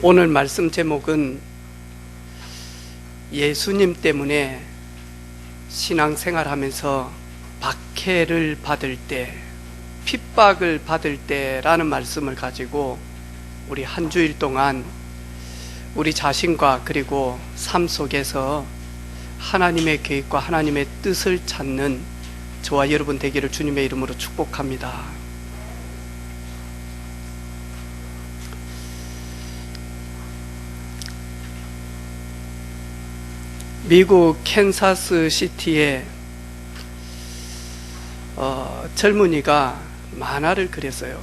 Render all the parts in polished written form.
오늘 말씀 제목은 예수님 때문에 신앙생활 하면서 박해를 받을 때, 핍박을 받을 때라는 말씀을 가지고 우리 한 주일 동안 우리 자신과 그리고 삶 속에서 하나님의 계획과 하나님의 뜻을 찾는 저와 여러분 되기를 주님의 이름으로 축복합니다. 미국 캔사스 시티에 젊은이가 만화를 그렸어요.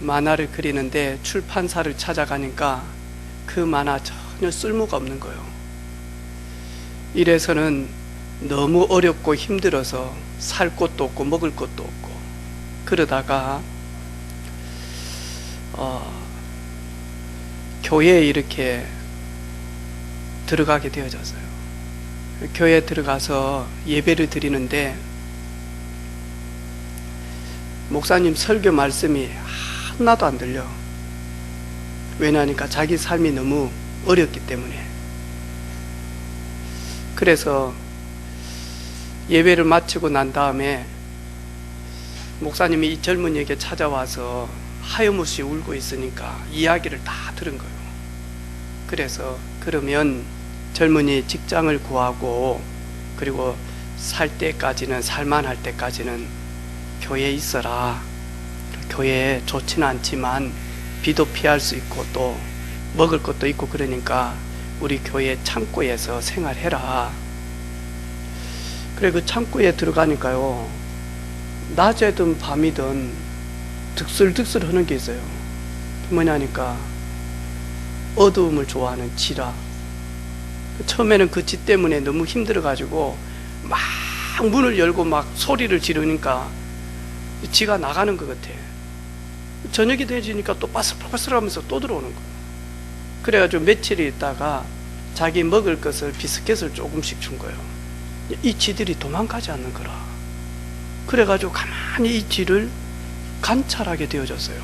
만화를 그리는데 출판사를 찾아가니까 그 만화 전혀 쓸모가 없는 거예요. 이래서는 너무 어렵고 힘들어서 살 것도 없고 먹을 것도 없고 그러다가 교회에 이렇게 들어가게 되어졌어요. 교회에 들어가서 예배를 드리는데 목사님 설교 말씀이 하나도 안 들려. 왜냐하니까 자기 삶이 너무 어렵기 때문에. 그래서 예배를 마치고 난 다음에 목사님이 이 젊은이에게 찾아와서 하염없이 울고 있으니까 이야기를 다 들은 거예요. 그래서 그러면 젊은이 직장을 구하고 그리고 살만할 때까지는 교회에 있어라. 교회에 좋지는 않지만 비도 피할 수 있고 또 먹을 것도 있고 그러니까 우리 교회 창고에서 생활해라. 그래 그 창고에 들어가니까요, 낮에든 밤이든 득슬득슬 하는 게 있어요. 뭐냐니까 어두움을 좋아하는 지라. 처음에는 그 지 때문에 너무 힘들어가지고 막 문을 열고 막 소리를 지르니까 지가 나가는 것 같아. 저녁이 되지니까 또 바슬바슬하면서 또 들어오는 거야. 그래가지고 며칠 있다가 자기 먹을 것을 비스켓을 조금씩 준 거예요. 이 지들이 도망가지 않는 거라. 그래가지고 가만히 이 지를 관찰하게 되어졌어요.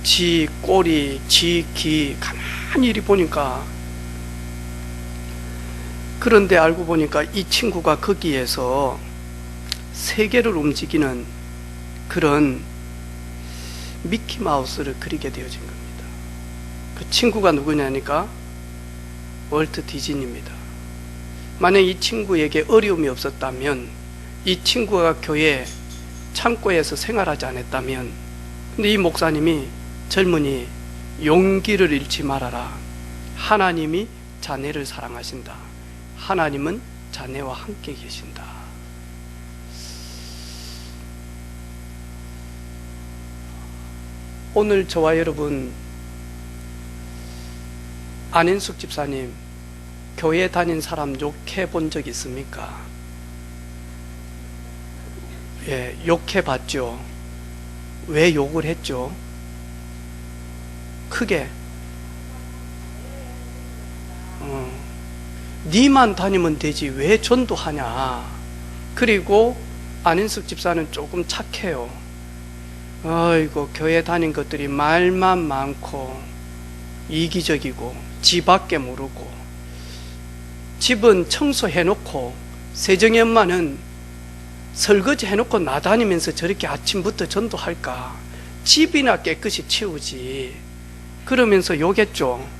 지 꼬리, 지 귀 가만히 이리 보니까, 그런데 알고 보니까 이 친구가 거기에서 세계를 움직이는 그런 미키마우스를 그리게 되어진 겁니다. 그 친구가 누구냐니까 월트 디즈니입니다. 만약 이 친구에게 어려움이 없었다면, 이 친구가 교회 창고에서 생활하지 않았다면, 근데 이 목사님이 젊은이 용기를 잃지 말아라. 하나님이 자네를 사랑하신다. 하나님은 자네와 함께 계신다. 오늘 저와 여러분, 안인숙 집사님 교회 다닌 사람 욕해 본 적 있습니까? 예, 욕해 봤죠. 왜 욕을 했죠? 크게. 니만 다니면 되지 왜 전도하냐. 그리고 안인숙 집사는 조금 착해요. 아이고, 교회 다닌 것들이 말만 많고 이기적이고 지밖에 모르고, 집은 청소해놓고 세정이 엄마는 설거지 해놓고 나다니면서 저렇게 아침부터 전도할까. 집이나 깨끗이 치우지. 그러면서 욕했죠.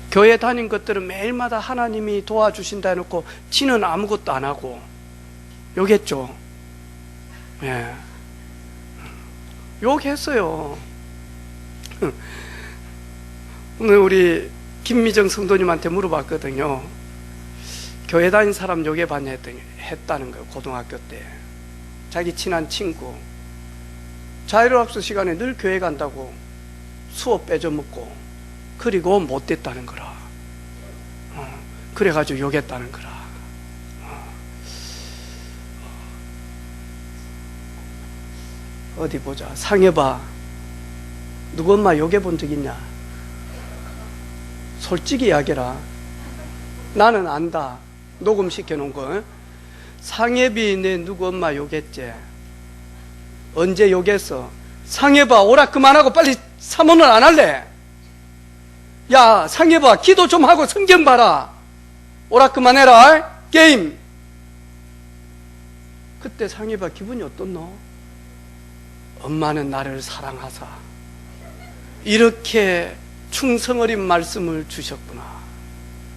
교회 다닌 것들은 매일마다 하나님이 도와주신다 해놓고 지는 아무것도 안 하고 욕했죠. 예. 욕했어요. 오늘 우리 김미정 성도님한테 물어봤거든요. 교회 다닌 사람 욕해봤냐 했다는 거예요. 고등학교 때 자기 친한 친구 자율학습 시간에 늘 교회 간다고 수업 빼줘먹고, 그리고 못됐다는 거라. 그래가지고 욕했다는 거라. 어디 보자. 상여봐. 누구 엄마 욕해본 적 있냐? 솔직히 이야기해라. 나는 안다. 녹음시켜 놓은 거. 상엽이 내 누구 엄마 욕했지? 언제 욕했어? 상여봐, 오라 그만하고 빨리 사모는 안 할래? 야, 상해봐. 기도 좀 하고 성경 봐라. 오라 그만해라. 게임. 그때 상해봐 기분이 어떻노? 엄마는 나를 사랑하사 이렇게 충성 어린 말씀을 주셨구나.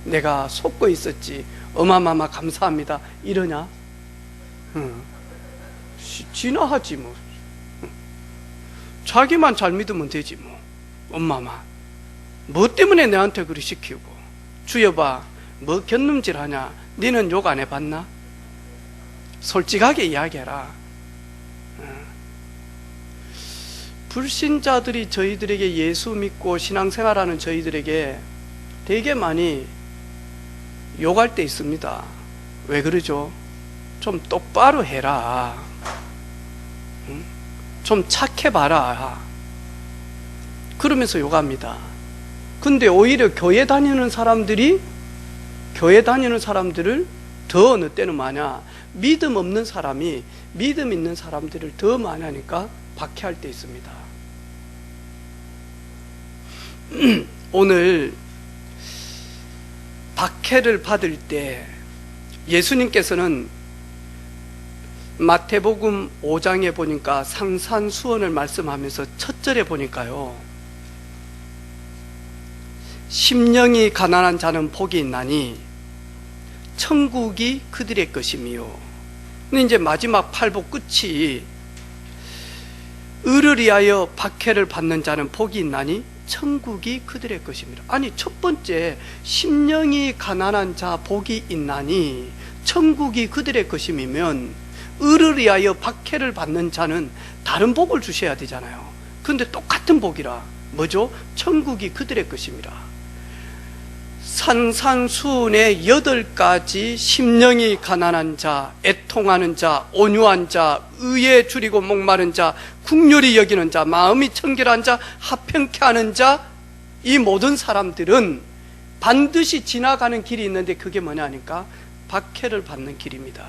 내가 속고 있었지. 어마마마 감사합니다. 이러냐? 진화하지 뭐. 자기만 잘 믿으면 되지 뭐. 엄마만 뭐 때문에 내한테 그리 시키고. 주여봐 뭐 견눈질하냐? 니는 욕 안 해봤나? 솔직하게 이야기해라. 불신자들이 저희들에게 예수 믿고 신앙생활하는 저희들에게 되게 많이 욕할 때 있습니다. 왜 그러죠? 좀 똑바로 해라. 좀 착해봐라. 그러면서 욕합니다. 근데 오히려 교회 다니는 사람들을 더 어느 때는 많아. 믿음 없는 사람이 믿음 있는 사람들을 더 많이 하니까 박해할 때 있습니다. 오늘 박해를 받을 때 예수님께서는 마태복음 5장에 보니까 상산수원을 말씀하면서 첫 절에 보니까요, 심령이 가난한 자는 복이 있나니 천국이 그들의 것이미요. 근데 이제 마지막 팔복 끝이 의를 위하여 박해를 받는 자는 복이 있나니 천국이 그들의 것입니다. 아니, 첫 번째 심령이 가난한 자 복이 있나니 천국이 그들의 것임이면 의를 위하여 박해를 받는 자는 다른 복을 주셔야 되잖아요. 그런데 똑같은 복이라 뭐죠? 천국이 그들의 것입니다. 산산수훈의 8가지 심령이 가난한 자, 애통하는 자, 온유한 자, 의에 줄이고 목마른 자, 국률이 여기는 자, 마음이 청결한 자, 합평케 하는 자, 이 모든 사람들은 반드시 지나가는 길이 있는데 그게 뭐냐 하니까 박해를 받는 길입니다.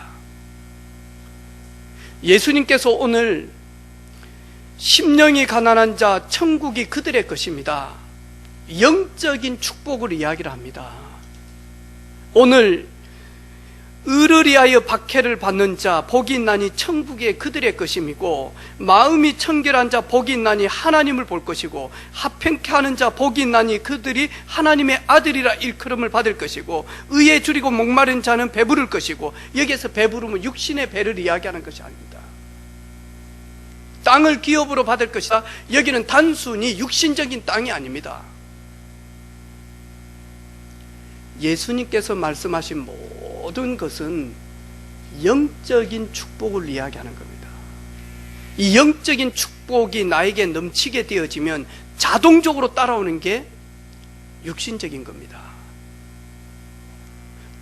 예수님께서 오늘 심령이 가난한 자, 천국이 그들의 것입니다. 영적인 축복을 이야기를 합니다. 오늘 의를 위하여 박해를 받는 자 복이 있나니 천국이 그들의 것임이고, 마음이 청결한 자 복이 있나니 하나님을 볼 것이고, 합평케 하는 자 복이 있나니 그들이 하나님의 아들이라 일컬음을 받을 것이고, 의에 줄이고 목마른 자는 배부를 것이고. 여기에서 배부름은 육신의 배를 이야기하는 것이 아닙니다. 땅을 기업으로 받을 것이다. 여기는 단순히 육신적인 땅이 아닙니다. 예수님께서 말씀하신 모든 것은 영적인 축복을 이야기하는 겁니다. 이 영적인 축복이 나에게 넘치게 되어지면 자동적으로 따라오는 게 육신적인 겁니다.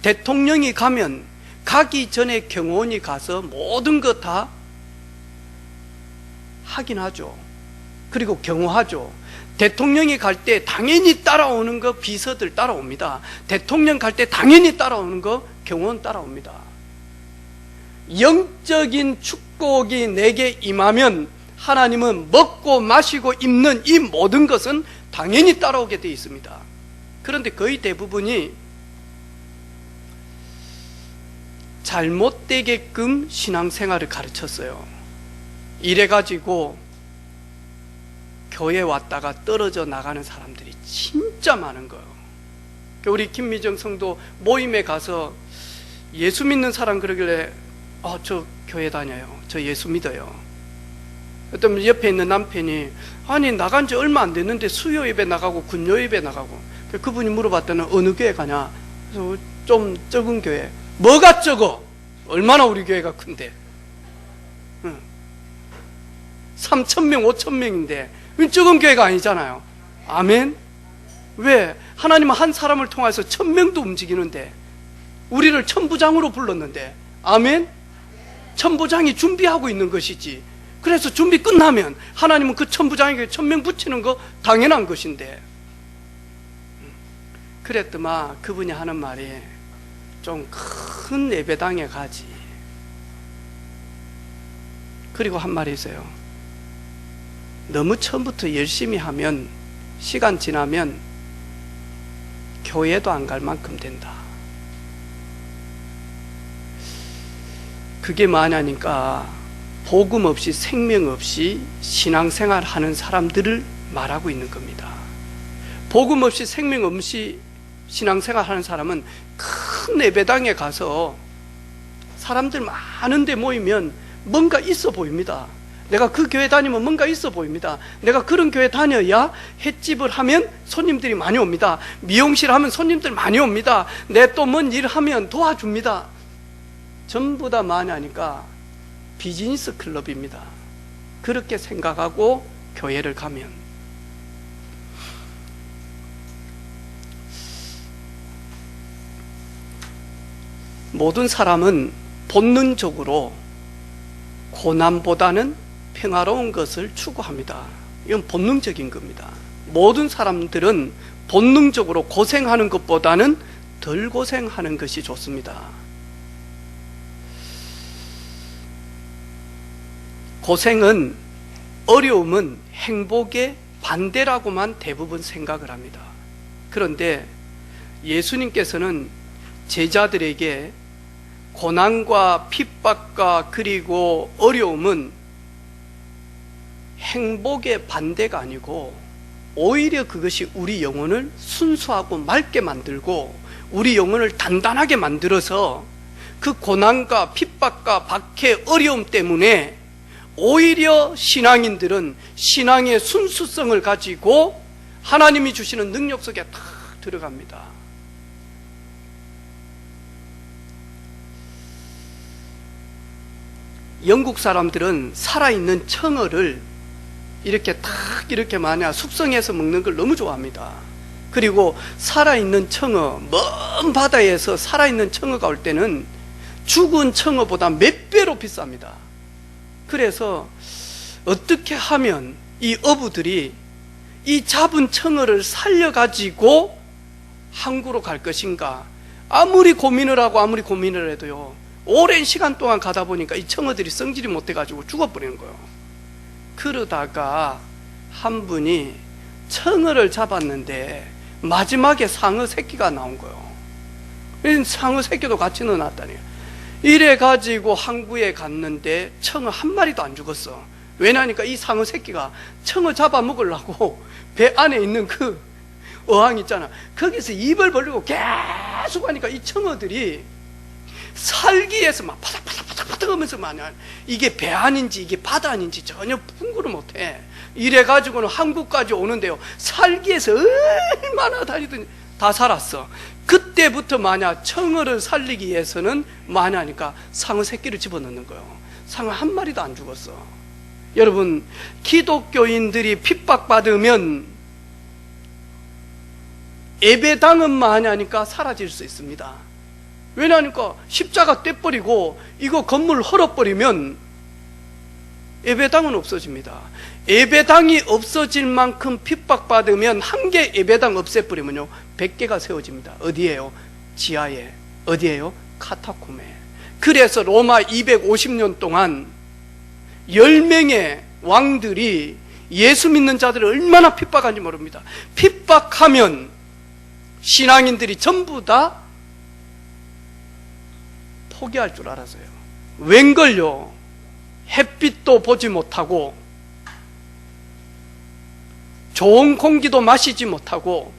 대통령이 가면 가기 전에 경호원이 가서 모든 것 다 확인하죠. 그리고 경호하죠. 대통령이 갈 때 당연히 따라오는 거 비서들 따라옵니다. 대통령 갈 때 당연히 따라오는 거 경호원 따라옵니다. 영적인 축복이 내게 임하면 하나님은 먹고 마시고 입는 이 모든 것은 당연히 따라오게 되어 있습니다. 그런데 거의 대부분이 잘못되게끔 신앙생활을 가르쳤어요. 이래가지고 교회 왔다가 떨어져 나가는 사람들이 진짜 많은 거예요. 우리 김미정 성도 모임에 가서 예수 믿는 사람 그러길래 저 교회 다녀요. 저 예수 믿어요. 그랬더니 옆에 있는 남편이 아니 나간 지 얼마 안 됐는데 수요 예배 나가고 금요 예배 나가고. 그분이 물어봤더니 어느 교회 가냐? 그래서 좀 적은 교회. 뭐가 적어? 얼마나 우리 교회가 큰데 3,000명 5,000명인데 적은 교회가 아니잖아요. 아멘? 왜? 하나님은 한 사람을 통해서 1,000명도 움직이는데, 우리를 천부장으로 불렀는데, 아멘? 천부장이 준비하고 있는 것이지. 그래서 준비 끝나면 하나님은 그 천부장에게 1,000명 붙이는 거 당연한 것인데. 그랬더만 그분이 하는 말이 좀 큰 예배당에 가지. 그리고 한 말이 있어요. 너무 처음부터 열심히 하면 시간 지나면 교회도 안 갈 만큼 된다. 그게 뭐냐니까 복음 없이 생명 없이 신앙생활 하는 사람들을 말하고 있는 겁니다. 복음 없이 생명 없이 신앙생활 하는 사람은 큰 예배당에 가서 사람들 많은데 모이면 뭔가 있어 보입니다. 내가 그 교회 다니면 뭔가 있어 보입니다. 내가 그런 교회 다녀야 횟집을 하면 손님들이 많이 옵니다. 미용실 하면 손님들 많이 옵니다. 내 또 뭔 일 하면 도와줍니다. 전부 다 뭐냐니까 비즈니스 클럽입니다. 그렇게 생각하고 교회를 가면 모든 사람은 본능적으로 고난보다는 평화로운 것을 추구합니다. 이건 본능적인 겁니다. 모든 사람들은 본능적으로 고생하는 것보다는 덜 고생하는 것이 좋습니다. 고생은, 어려움은 행복의 반대라고만 대부분 생각을 합니다. 그런데 예수님께서는 제자들에게 고난과 핍박과 그리고 어려움은 행복의 반대가 아니고 오히려 그것이 우리 영혼을 순수하고 맑게 만들고 우리 영혼을 단단하게 만들어서 그 고난과 핍박과 박해, 어려움 때문에 오히려 신앙인들은 신앙의 순수성을 가지고 하나님이 주시는 능력 속에 탁 들어갑니다. 영국 사람들은 살아있는 청어를 이렇게 탁 이렇게 숙성해서 먹는 걸 너무 좋아합니다. 그리고 살아있는 청어, 먼 바다에서 살아있는 청어가 올 때는 죽은 청어보다 몇 배로 비쌉니다. 그래서 어떻게 하면 이 어부들이 이 잡은 청어를 살려가지고 항구로 갈 것인가, 아무리 고민을 하고 아무리 고민을 해도요, 오랜 시간 동안 가다 보니까 이 청어들이 성질이 못해가지고 죽어버리는 거예요. 그러다가 한 분이 청어를 잡았는데 마지막에 상어 새끼가 나온 거예요. 상어 새끼도 같이 넣어놨다니. 이래가지고 항구에 갔는데 청어 한 마리도 안 죽었어. 왜냐니까 이 상어 새끼가 청어 잡아먹으려고 배 안에 있는 그 어항 있잖아, 거기서 입을 벌리고 계속 하니까 이 청어들이 살기 위해서 막 파닥파닥파닥 하면서 이게 배 안인지 이게 바다 안인지 전혀 분구를 못해. 이래가지고는 한국까지 오는데요, 살기 위해서 얼마나 다니더니 다 살았어. 그때부터 청어를 살리기 위해서는 하니까 상어 새끼를 집어넣는 거예요. 상어 한 마리도 안 죽었어. 여러분, 기독교인들이 핍박받으면 예배당은 하니까 사라질 수 있습니다. 왜냐하니까 십자가 떼버리고 이거 건물 헐어버리면 예배당은 없어집니다. 예배당이 없어질 만큼 핍박받으면 한 개 예배당 없애버리면요 100개가 세워집니다. 어디에요? 지하에. 어디에요? 카타콤에. 그래서 로마 250년 동안 10명의 왕들이 예수 믿는 자들을 얼마나 핍박한지 모릅니다. 핍박하면 신앙인들이 전부 다 포기할 줄 알았어요. 웬걸요? 햇빛도 보지 못하고 좋은 공기도 마시지 못하고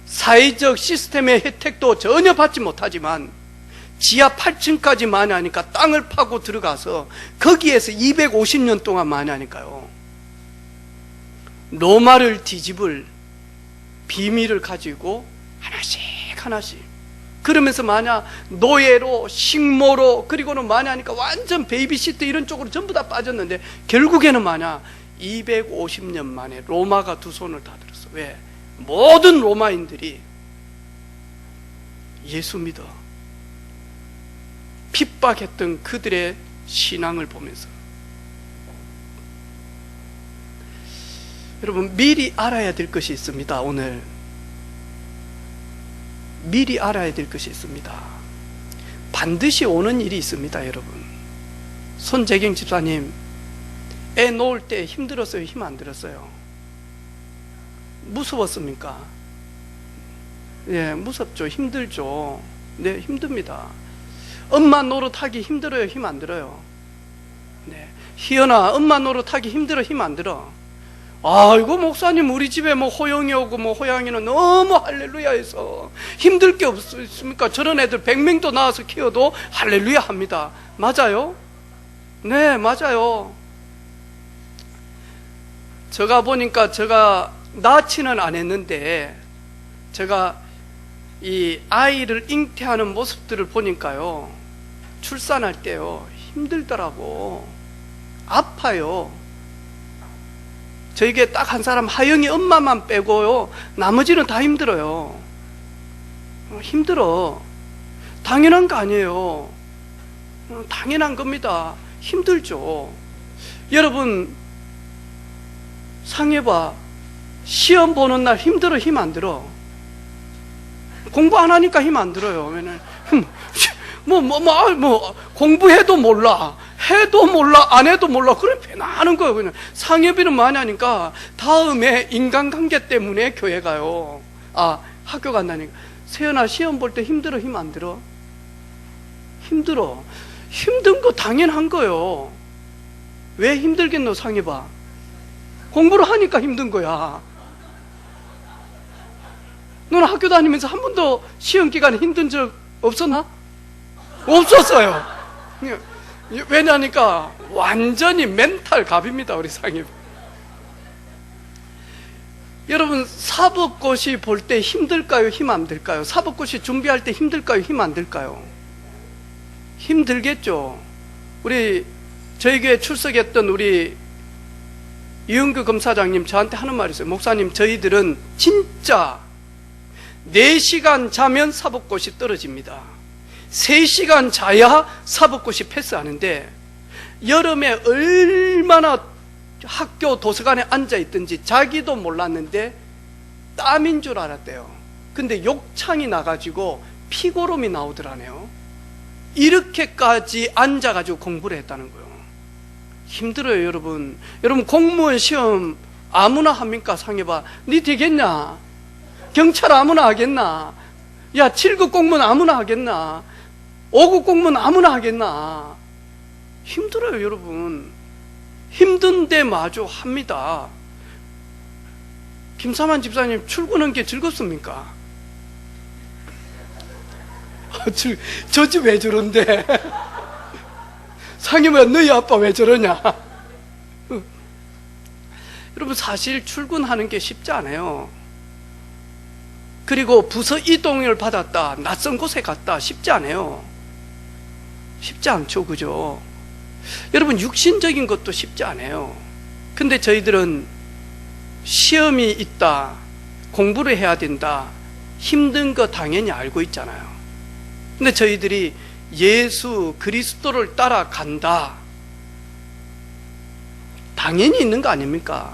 사회적 시스템의 혜택도 전혀 받지 못하지만 지하 8층까지 하니까 땅을 파고 들어가서 거기에서 250년 동안 하니까요 로마를 뒤집을 비밀을 가지고 하나씩 하나씩, 그러면서 노예로 식모로 그리고는 하니까 완전 베이비시트 이런 쪽으로 전부 다 빠졌는데 결국에는 250년 만에 로마가 두 손을 다 들었어. 왜? 모든 로마인들이 예수 믿어 핍박했던 그들의 신앙을 보면서. 여러분, 미리 알아야 될 것이 있습니다. 오늘 미리 알아야 될 것이 있습니다. 반드시 오는 일이 있습니다. 여러분, 손재경 집사님 애 놓을 때 힘들었어요? 힘 안 들었어요? 무서웠습니까? 예, 무섭죠. 힘들죠. 네, 힘듭니다. 엄마 노릇하기 힘들어요? 힘 안 들어요? 네. 희연아, 엄마 노릇하기 힘들어? 힘 안 들어? 아이고, 목사님, 우리 집에 뭐 호영이 오고 뭐 호양이는 너무 할렐루야 해서 힘들 게 없습니까? 저런 애들 100명도 낳아서 키워도 할렐루야 합니다. 맞아요? 네, 맞아요. 제가 보니까 제가 낳지는 않았는데 제가 이 아이를 잉태하는 모습들을 보니까요, 출산할 때요 힘들더라고. 아파요. 저에게 딱 한 사람 하영이 엄마만 빼고요 나머지는 다 힘들어요. 힘들어. 당연한 거 아니에요. 당연한 겁니다. 힘들죠. 여러분 상해봐. 시험 보는 날 힘들어? 힘 안 들어? 공부 안 하니까 힘 안 들어요. 왜냐면 공부해도 몰라, 해도 몰라, 안 해도 몰라. 그래 배나는 거예요. 그냥 상해비는 많이 하니까 다음에 인간관계 때문에 교회 가요. 학교 간다니까. 세연아, 시험 볼 때 힘들어? 힘 안 들어? 힘들어. 힘든 거 당연한 거예요. 왜 힘들겠노? 상해봐. 공부를 하니까 힘든 거야. 너는 학교 다니면서 한 번도 시험 기간에 힘든 적 없었나? 없었어요. 왜냐니까 완전히 멘탈 갑입니다, 우리 상임. 여러분, 사법고시 볼 때 힘들까요? 힘 안 들까요? 사법고시 준비할 때 힘들까요? 힘 안 들까요? 힘들겠죠. 우리 저희 교회 출석했던 우리 이은규 검사장님 저한테 하는 말이 있어요. 목사님, 저희들은 진짜 4시간 자면 사법고시 떨어집니다. 3시간 자야 사법고시 패스하는데 여름에 얼마나 학교 도서관에 앉아있든지 자기도 몰랐는데 땀인 줄 알았대요. 근데 욕창이 나가지고 피고름이 나오더라네요. 이렇게까지 앉아가지고 공부를 했다는 거예요. 힘들어요, 여러분. 여러분, 공무원 시험 아무나 합니까? 상해봐. 니 되겠냐? 경찰 아무나 하겠나? 야, 7급 공무원 아무나 하겠나? 5급 공무원 아무나 하겠나? 힘들어요, 여러분. 힘든데 마저 합니다. 김사만 집사님, 출근한 게 즐겁습니까? 저 집 왜 저런데? 상임아, 너희 아빠 왜 저러냐? 여러분, 사실 출근하는 게 쉽지 않아요. 그리고 부서 이동을 받았다, 낯선 곳에 갔다, 쉽지 않아요. 쉽지 않죠, 그죠? 여러분, 육신적인 것도 쉽지 않아요. 근데 저희들은 시험이 있다, 공부를 해야 된다, 힘든 거 당연히 알고 있잖아요. 근데 저희들이 예수 그리스도를 따라간다, 당연히 있는 거 아닙니까?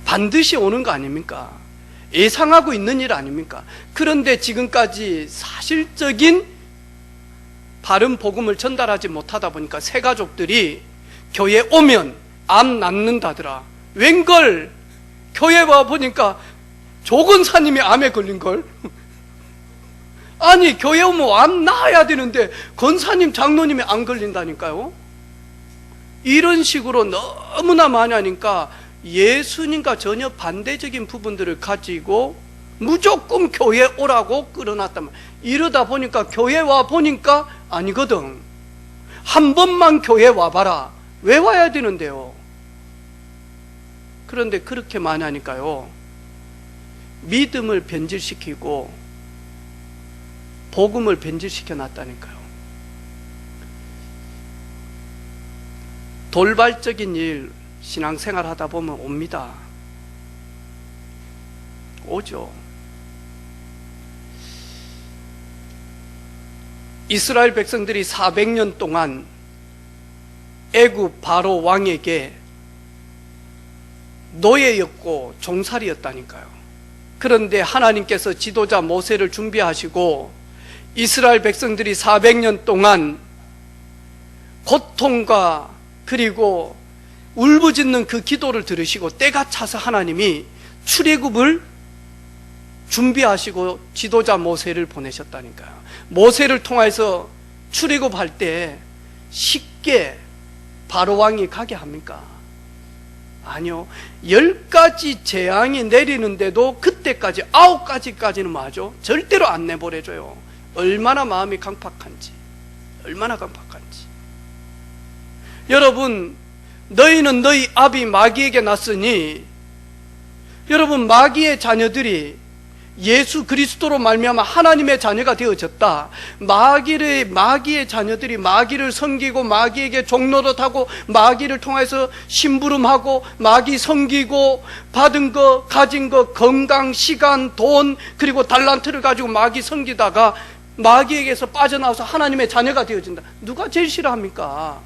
반드시 오는 거 아닙니까? 예상하고 있는 일 아닙니까? 그런데 지금까지 사실적인 바른 복음을 전달하지 못하다 보니까 새 가족들이 교회 오면 암 낫는다더라. 웬걸 교회 와 보니까 조건사님이 암에 걸린걸. 아니, 교회 오면 암 나아야 되는데 권사님, 장로님이 안 걸린다니까요. 이런 식으로 너무나 많이 하니까 예수님과 전혀 반대적인 부분들을 가지고 무조건 교회 오라고 끌어놨단 말이에요. 이러다 보니까 교회 와 보니까 아니거든. 한 번만 교회 와봐라. 왜 와야 되는데요? 그런데 그렇게 많이 하니까요, 믿음을 변질시키고 복음을 변질시켜 놨다니까요. 돌발적인 일, 신앙생활 하다 보면 옵니다. 오죠. 이스라엘 백성들이 400년 동안 애굽 바로 왕에게 노예였고 종살이였다니까요. 그런데 하나님께서 지도자 모세를 준비하시고 이스라엘 백성들이 400년 동안 고통과 그리고 울부짖는 그 기도를 들으시고 때가 차서 하나님이 준비하시고 지도자 모세를 보내셨다니까요. 모세를 통해서 출애굽할 때 쉽게 바로 왕이 가게 합니까? 아니요. 10가지 재앙이 내리는데도 그때까지 9가지까지는 뭐하죠? 절대로 안 내보내줘요. 얼마나 마음이 강팍한지, 얼마나 강팍한지. 여러분, 너희는 너희 아비 마귀에게 났으니, 여러분, 마귀의 자녀들이 예수 그리스도로 말미암아 하나님의 자녀가 되어졌다. 마귀의 자녀들이 마귀를 섬기고 마귀에게 종노릇하고 마귀를 통해서 심부름하고 마귀 섬기고 받은 거, 가진 거, 건강, 시간, 돈, 그리고 달란트를 가지고 마귀 섬기다가 마귀에게서 빠져나와서 하나님의 자녀가 되어진다. 누가 제일 싫어합니까?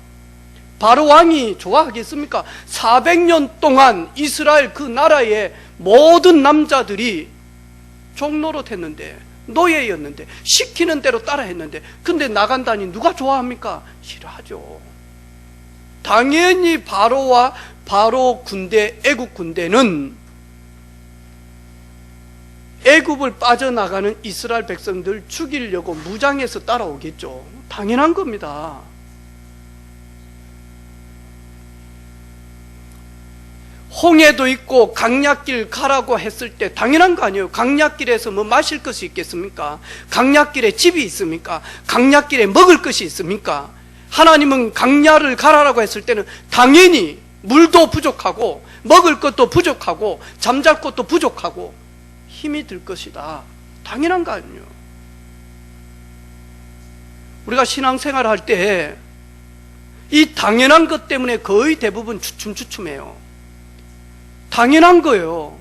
바로 왕이 좋아하겠습니까? 400년 동안 이스라엘 그 나라의 모든 남자들이 종노릇했는데, 노예였는데, 시키는 대로 따라했는데, 근데 나간다니 누가 좋아합니까? 싫어하죠. 당연히 바로와 바로 군대, 애국 군대는 애굽을 빠져나가는 이스라엘 백성들 죽이려고 무장해서 따라오겠죠. 당연한 겁니다. 홍해도 있고 강약길 가라고 했을 때 당연한 거 아니에요. 강약길에서 뭐 마실 것이 있겠습니까? 강약길에 집이 있습니까? 강약길에 먹을 것이 있습니까? 하나님은 강야를 가라라고 했을 때는 당연히 물도 부족하고 먹을 것도 부족하고 잠잘 것도 부족하고 힘이 들 것이다. 당연한 거 아니에요. 우리가 신앙생활 할 때 이 당연한 것 때문에 거의 대부분 주춤주춤해요. 당연한 거예요.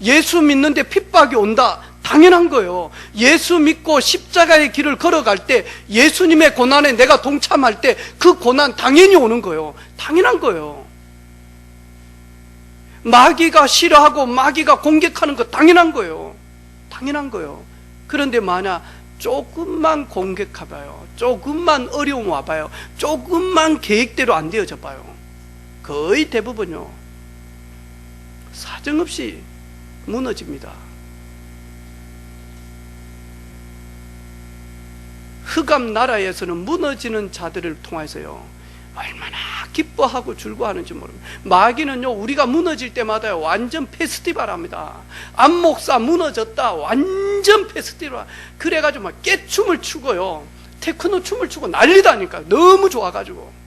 예수 믿는데 핍박이 온다. 당연한 거예요. 예수 믿고 십자가의 길을 걸어갈 때 예수님의 고난에 내가 동참할 때 그 고난 당연히 오는 거예요. 당연한 거예요. 마귀가 싫어하고 마귀가 공격하는 거 당연한 거예요. 당연한 거예요. 그런데 만약 조금만 공격해봐요. 조금만 어려움 와봐요. 조금만 계획대로 안 되어져 봐요. 거의 대부분요, 사정없이 무너집니다. 흑암 나라에서는 무너지는 자들을 통해서요 얼마나 기뻐하고 즐거워하는지 모릅니다. 마귀는요 우리가 무너질 때마다요 완전 페스티벌 합니다. 안 목사 무너졌다 완전 페스티벌. 그래가지고 막 깨춤을 추고요 테크노 춤을 추고 난리다니까. 너무 좋아가지고.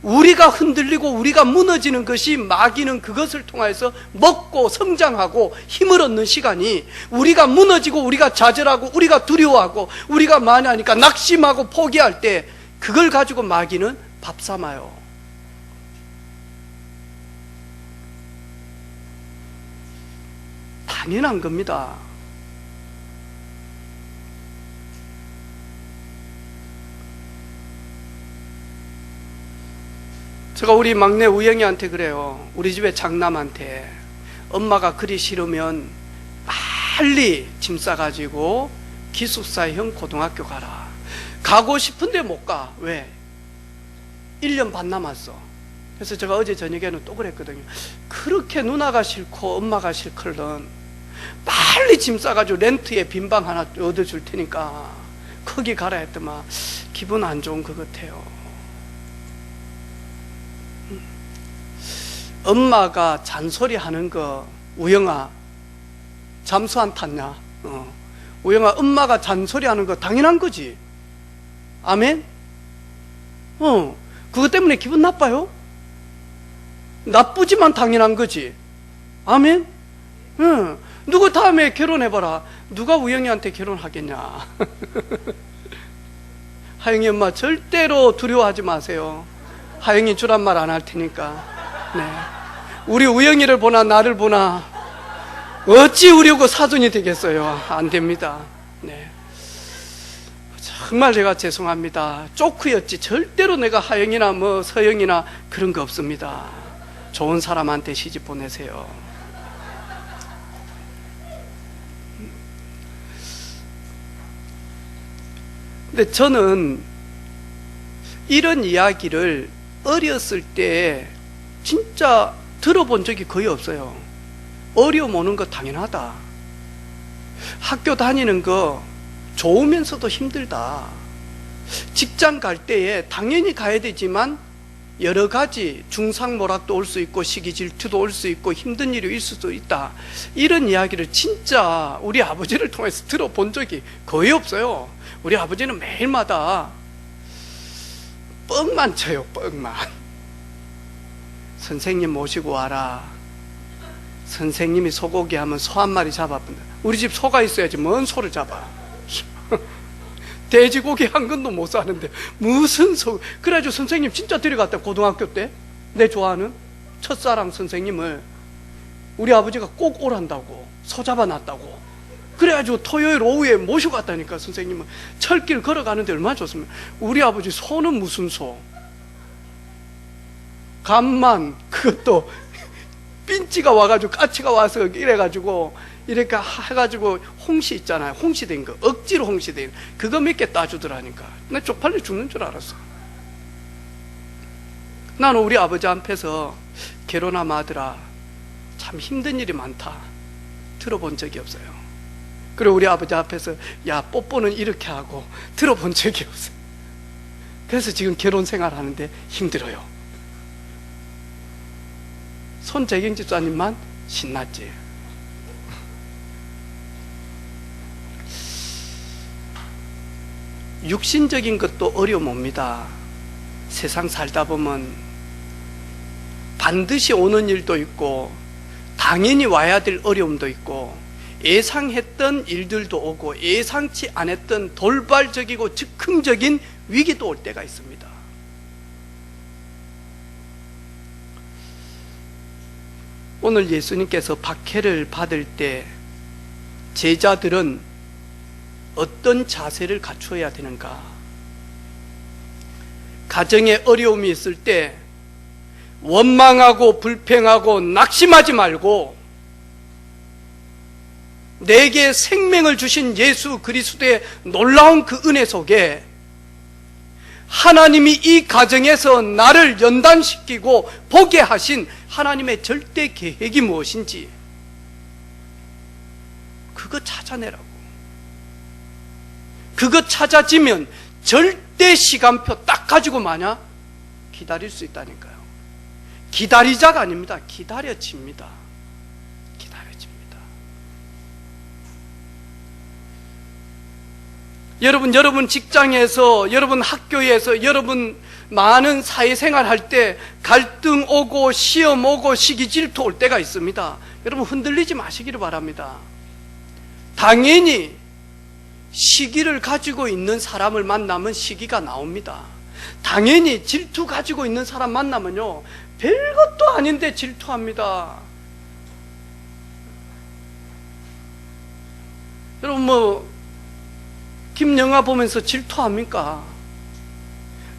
우리가 흔들리고 우리가 무너지는 것이 마귀는 그것을 통해서 먹고 성장하고 힘을 얻는 시간이, 우리가 무너지고 우리가 좌절하고 우리가 두려워하고 우리가 많이 하니까 낙심하고 포기할 때 그걸 가지고 마귀는 밥 삼아요. 당연한 겁니다. 제가 우리 막내 우영이한테 그래요. 우리 집에 장남한테 엄마가 그리 싫으면 빨리 짐 싸가지고 기숙사형 고등학교 가라. 가고 싶은데 못 가. 왜? 1년 반 남았어. 그래서 제가 어제 저녁에는 또 그랬거든요. 그렇게 누나가 싫고 엄마가 싫거든 빨리 짐 싸가지고 렌트에 빈방 하나 얻어줄 테니까 거기 가라 했더만 기분 안 좋은 것 같아요. 엄마가 잔소리하는 거, 우영아 잠수 안 탔냐? 우영아 엄마가 잔소리하는 거 당연한 거지. 아멘? 그것 때문에 기분 나빠요? 나쁘지만 당연한 거지. 아멘? 누구 다음에 결혼해봐라. 누가 우영이한테 결혼하겠냐? 하영이 엄마 절대로 두려워하지 마세요. 하영이 주란 말 안 할 테니까. 네. 우리 우영이를 보나 나를 보나 어찌 우려고 사돈이 되겠어요? 안 됩니다. 네. 정말 제가 죄송합니다. 쪼크였지 절대로 내가 하영이나 뭐 서영이나 그런 거 없습니다. 좋은 사람한테 시집 보내세요. 근데 저는 이런 이야기를 어렸을 때 진짜 들어본 적이 거의 없어요. 어려움 오는 거 당연하다. 학교 다니는 거 좋으면서도 힘들다. 직장 갈 때에 당연히 가야 되지만 여러 가지 중상모략도 올 수 있고 시기 질투도 올 수 있고 힘든 일이 있을 수도 있다. 이런 이야기를 진짜 우리 아버지를 통해서 들어본 적이 거의 없어요. 우리 아버지는 매일마다 뻥만 쳐요. 뻥만. 선생님 모시고 와라. 선생님이 소고기 하면 소 한 마리 잡아본다. 우리 집 소가 있어야지 뭔 소를 잡아. 돼지고기 한 근도 못 사는데 무슨 소. 그래가지고 선생님 진짜 데려갔다. 고등학교 때 내 좋아하는 첫사랑 선생님을 우리 아버지가 꼭 오란다고 소 잡아놨다고. 그래가지고 토요일 오후에 모시고 갔다니까. 선생님은 철길 걸어가는데 얼마나 좋습니까. 우리 아버지 소는 무슨 소, 간만, 그것도 삔찌가 와가지고 까치가 와서 이래가지고 이렇게 해가지고 홍시 있잖아요. 홍시된 거, 억지로 홍시된 그거 몇 개 따주더라니까. 나 쪽팔려 죽는 줄 알았어. 나는 우리 아버지 앞에서 결혼하면 아들아 참 힘든 일이 많다 들어본 적이 없어요. 그리고 우리 아버지 앞에서 야 뽀뽀는 이렇게 하고 들어본 적이 없어요. 그래서 지금 결혼 생활하는데 힘들어요. 손재경 집사님만 신났지. 육신적인 것도 어려움 옵니다. 세상 살다 보면 반드시 오는 일도 있고 당연히 와야 될 어려움도 있고 예상했던 일들도 오고 예상치 않았던 돌발적이고 즉흥적인 위기도 올 때가 있습니다. 오늘 예수님께서 박해를 받을 때 제자들은 어떤 자세를 갖추어야 되는가? 가정에 어려움이 있을 때 원망하고 불평하고 낙심하지 말고 내게 생명을 주신 예수 그리스도의 놀라운 그 은혜 속에 하나님이 이 가정에서 나를 연단시키고 보게 하신 하나님의 절대 계획이 무엇인지 그거 찾아내라고. 그거 찾아지면 절대 시간표 딱 가지고 마냥 기다릴 수 있다니까요. 기다리자가 아닙니다. 기다려집니다. 기다려집니다. 여러분 직장에서, 여러분 학교에서, 여러분 많은 사회생활 할 때 갈등 오고 시험 오고 시기 질투 올 때가 있습니다. 여러분 흔들리지 마시기를 바랍니다. 당연히 시기를 가지고 있는 사람을 만나면 시기가 나옵니다. 당연히 질투 가지고 있는 사람 만나면요 별것도 아닌데 질투합니다. 여러분 김영하 보면서 질투합니까?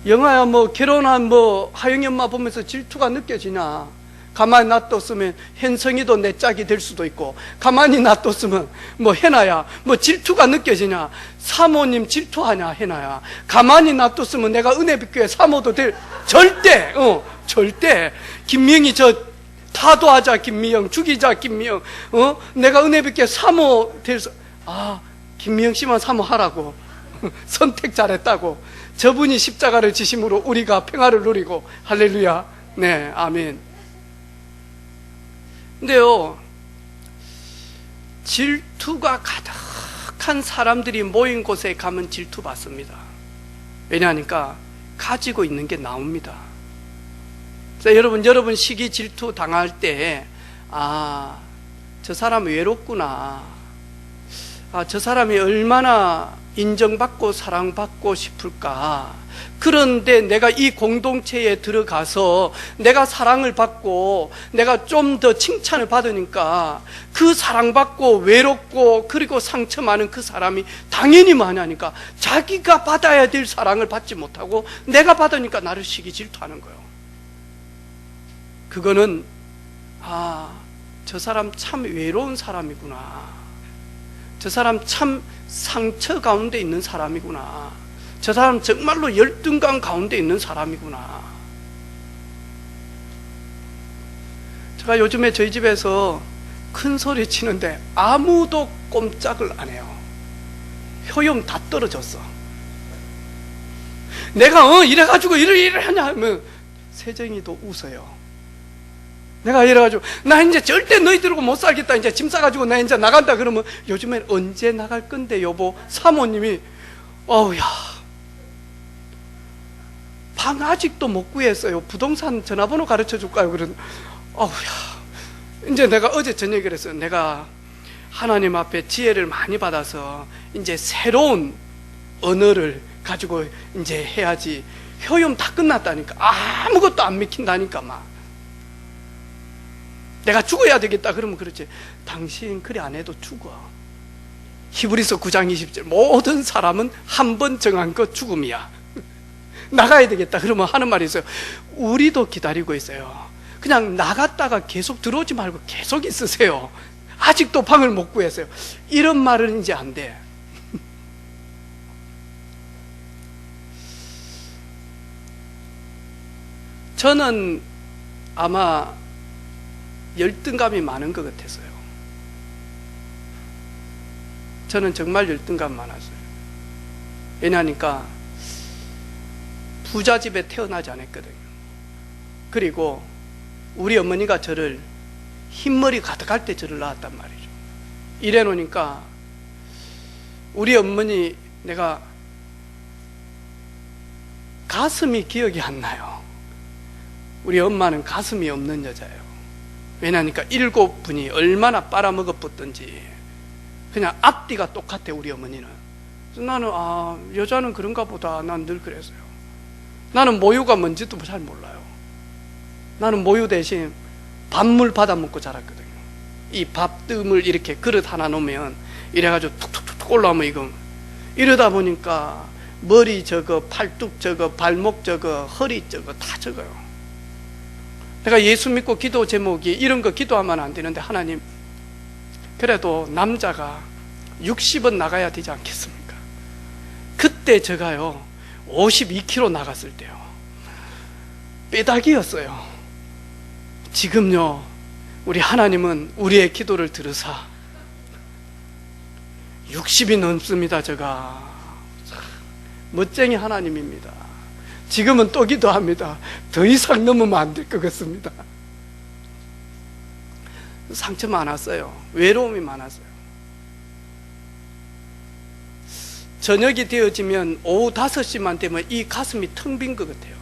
영하야 결혼한 하영이 엄마 보면서 질투가 느껴지나? 가만히 놔뒀으면 현성이도 내 짝이 될 수도 있고, 가만히 놔뒀으면 해나야 질투가 느껴지냐? 사모님 질투하냐? 해나야 가만히 놔뒀으면 내가 은혜빛교회 사모도 절대 김미영이 타도하자 김미영, 죽이자 김미영, 내가 은혜빛교회 사모 김미영 씨만 사모하라고 선택 잘했다고. 저분이 십자가를 지심으로 우리가 평화를 누리고. 할렐루야. 네, 아멘. 근데요, 질투가 가득한 사람들이 모인 곳에 가면 질투 받습니다. 왜냐하니까 가지고 있는 게 나옵니다. 그래서 여러분 시기 질투 당할 때 저 사람 외롭구나, 저 사람이 얼마나 인정받고 사랑받고 싶을까. 그런데 내가 이 공동체에 들어가서 내가 사랑을 받고 내가 좀 더 칭찬을 받으니까 그 사랑받고 외롭고 그리고 상처 많은 그 사람이 당연히 많으니까 자기가 받아야 될 사랑을 받지 못하고 내가 받으니까 나를 시기 질투하는 거예요. 그거는 저 사람 참 외로운 사람이구나, 저 사람 참 상처 가운데 있는 사람이구나, 저 사람 정말로 열등감 가운데 있는 사람이구나. 제가 요즘에 저희 집에서 큰 소리 치는데 아무도 꼼짝을 안 해요. 효용 다 떨어졌어. 내가 이래가지고 이래 하냐 하면 세정이도 웃어요. 내가 이래가지고 나 이제 절대 너희들하고 못 살겠다, 이제 짐 싸가지고 나 이제 나간다 그러면 요즘엔 언제 나갈 건데 여보? 사모님이 어우야, 방 아직도 못 구했어요. 부동산 전화번호 가르쳐 줄까요? 그런 어우야. 이제 내가 어제 저녁에 그랬어요. 내가 하나님 앞에 지혜를 많이 받아서 이제 새로운 언어를 가지고 이제 해야지. 효용 다 끝났다니까. 아무것도 안 믿긴다니까. 막 내가 죽어야 되겠다 그러면 그렇지. 당신 그리 안 해도 죽어. 히브리서 9장 20절 모든 사람은 한 번 정한 것 죽음이야. 나가야 되겠다 그러면 하는 말이 있어요. 우리도 기다리고 있어요. 그냥 나갔다가 계속 들어오지 말고 계속 있으세요. 아직도 방을 못 구했어요. 이런 말은 이제 안 돼. 저는 아마 열등감이 많은 것 같아서요. 저는 정말 열등감 많았어요. 왜냐하니까 부자 집에 태어나지 않았거든요. 그리고 우리 어머니가 저를 흰머리 가득할 때 저를 낳았단 말이죠. 이래 놓으니까 우리 어머니, 내가 가슴이 기억이 안 나요. 우리 엄마는 가슴이 없는 여자예요. 왜냐하니까 7분이 얼마나 빨아먹었던지 그냥 앞뒤가 똑같아. 우리 어머니는. 나는 여자는 그런가 보다. 난 늘 그랬어요. 나는 모유가 뭔지도 잘 몰라요. 나는 모유 대신 밥물 받아 먹고 자랐거든요. 이 밥뜸을 이렇게 그릇 하나 놓으면 이래가지고 툭툭툭 올라오면 이거, 이러다 보니까 머리 저거, 팔뚝 저거, 발목 저거, 허리 저거 다 적어요. 내가 예수 믿고 기도 제목이 이런 거 기도하면 안 되는데, 하나님 그래도 남자가 60은 나가야 되지 않겠습니까? 그때 제가요 52kg 나갔을 때요 뼈다귀였어요. 지금요 우리 하나님은 우리의 기도를 들으사 60이 넘습니다. 제가 멋쟁이 하나님입니다. 지금은 또 기도합니다. 더 이상 넘으면 안 될 것 같습니다. 상처 많았어요. 외로움이 많았어요. 저녁이 되어지면 오후 5시만 되면 이 가슴이 텅 빈 것 같아요.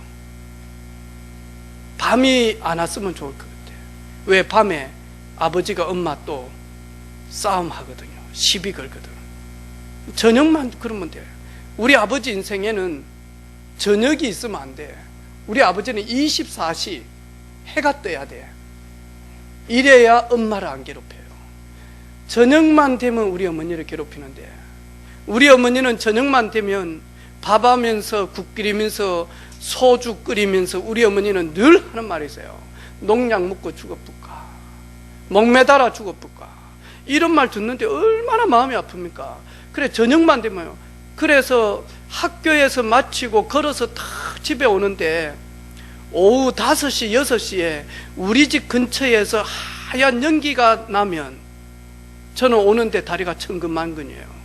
밤이 안 왔으면 좋을 것 같아요. 왜? 밤에 아버지가 엄마 또 싸움하거든요. 시비 걸거든. 저녁만 그러면 돼요. 우리 아버지 인생에는 저녁이 있으면 안 돼. 우리 아버지는 24시 해가 떠야 돼. 이래야 엄마를 안 괴롭혀요. 저녁만 되면 우리 어머니를 괴롭히는데, 우리 어머니는 저녁만 되면 밥하면서 국 끓이면서 소주 끓이면서 우리 어머니는 늘 하는 말이 있어요. 농약 먹고 죽어볼까, 목매달아 죽어볼까. 이런 말 듣는데 얼마나 마음이 아픕니까? 그래, 저녁만 되면요. 그래서 학교에서 마치고 걸어서 다 집에 오는데 오후 5시, 6시에 우리 집 근처에서 하얀 연기가 나면 저는 오는데 다리가 천근만근이에요.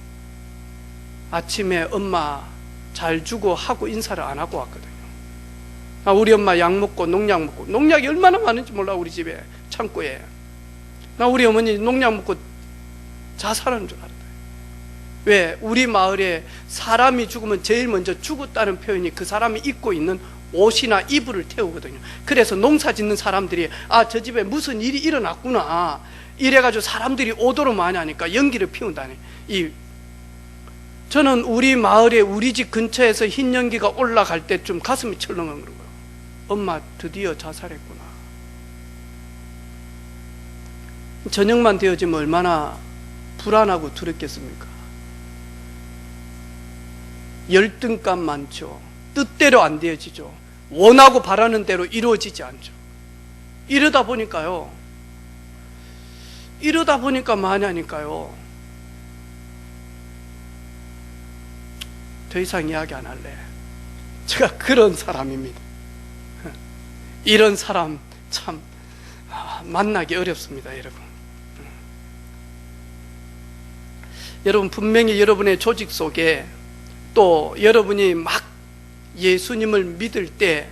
아침에 엄마 잘 주고 하고 인사를 안 하고 왔거든요. 우리 엄마 약 먹고 농약 먹고, 농약이 얼마나 많은지 몰라. 우리 집에 창고에. 우리 어머니 농약 먹고 자살하는 줄 알았어요. 왜? 우리 마을에 사람이 죽으면 제일 먼저 죽었다는 표현이 그 사람이 입고 있는 옷이나 이불을 태우거든요. 그래서 농사 짓는 사람들이 저 집에 무슨 일이 일어났구나 이래가지고 사람들이 오도록 많이 하니까 연기를 피운다니. 저는 우리 마을에 우리 집 근처에서 흰 연기가 올라갈 때쯤 가슴이 철렁한 거예요. 엄마 드디어 자살했구나. 저녁만 되어지면 얼마나 불안하고 두렵겠습니까? 열등감 많죠. 뜻대로 안 되어지죠. 원하고 바라는 대로 이루어지지 않죠. 이러다 보니까 많이 하니까요. 더 이상 이야기 안 할래. 제가 그런 사람입니다. 이런 사람 참 만나기 어렵습니다, 여러분. 여러분 분명히 여러분의 조직 속에 또 여러분이 막 예수님을 믿을 때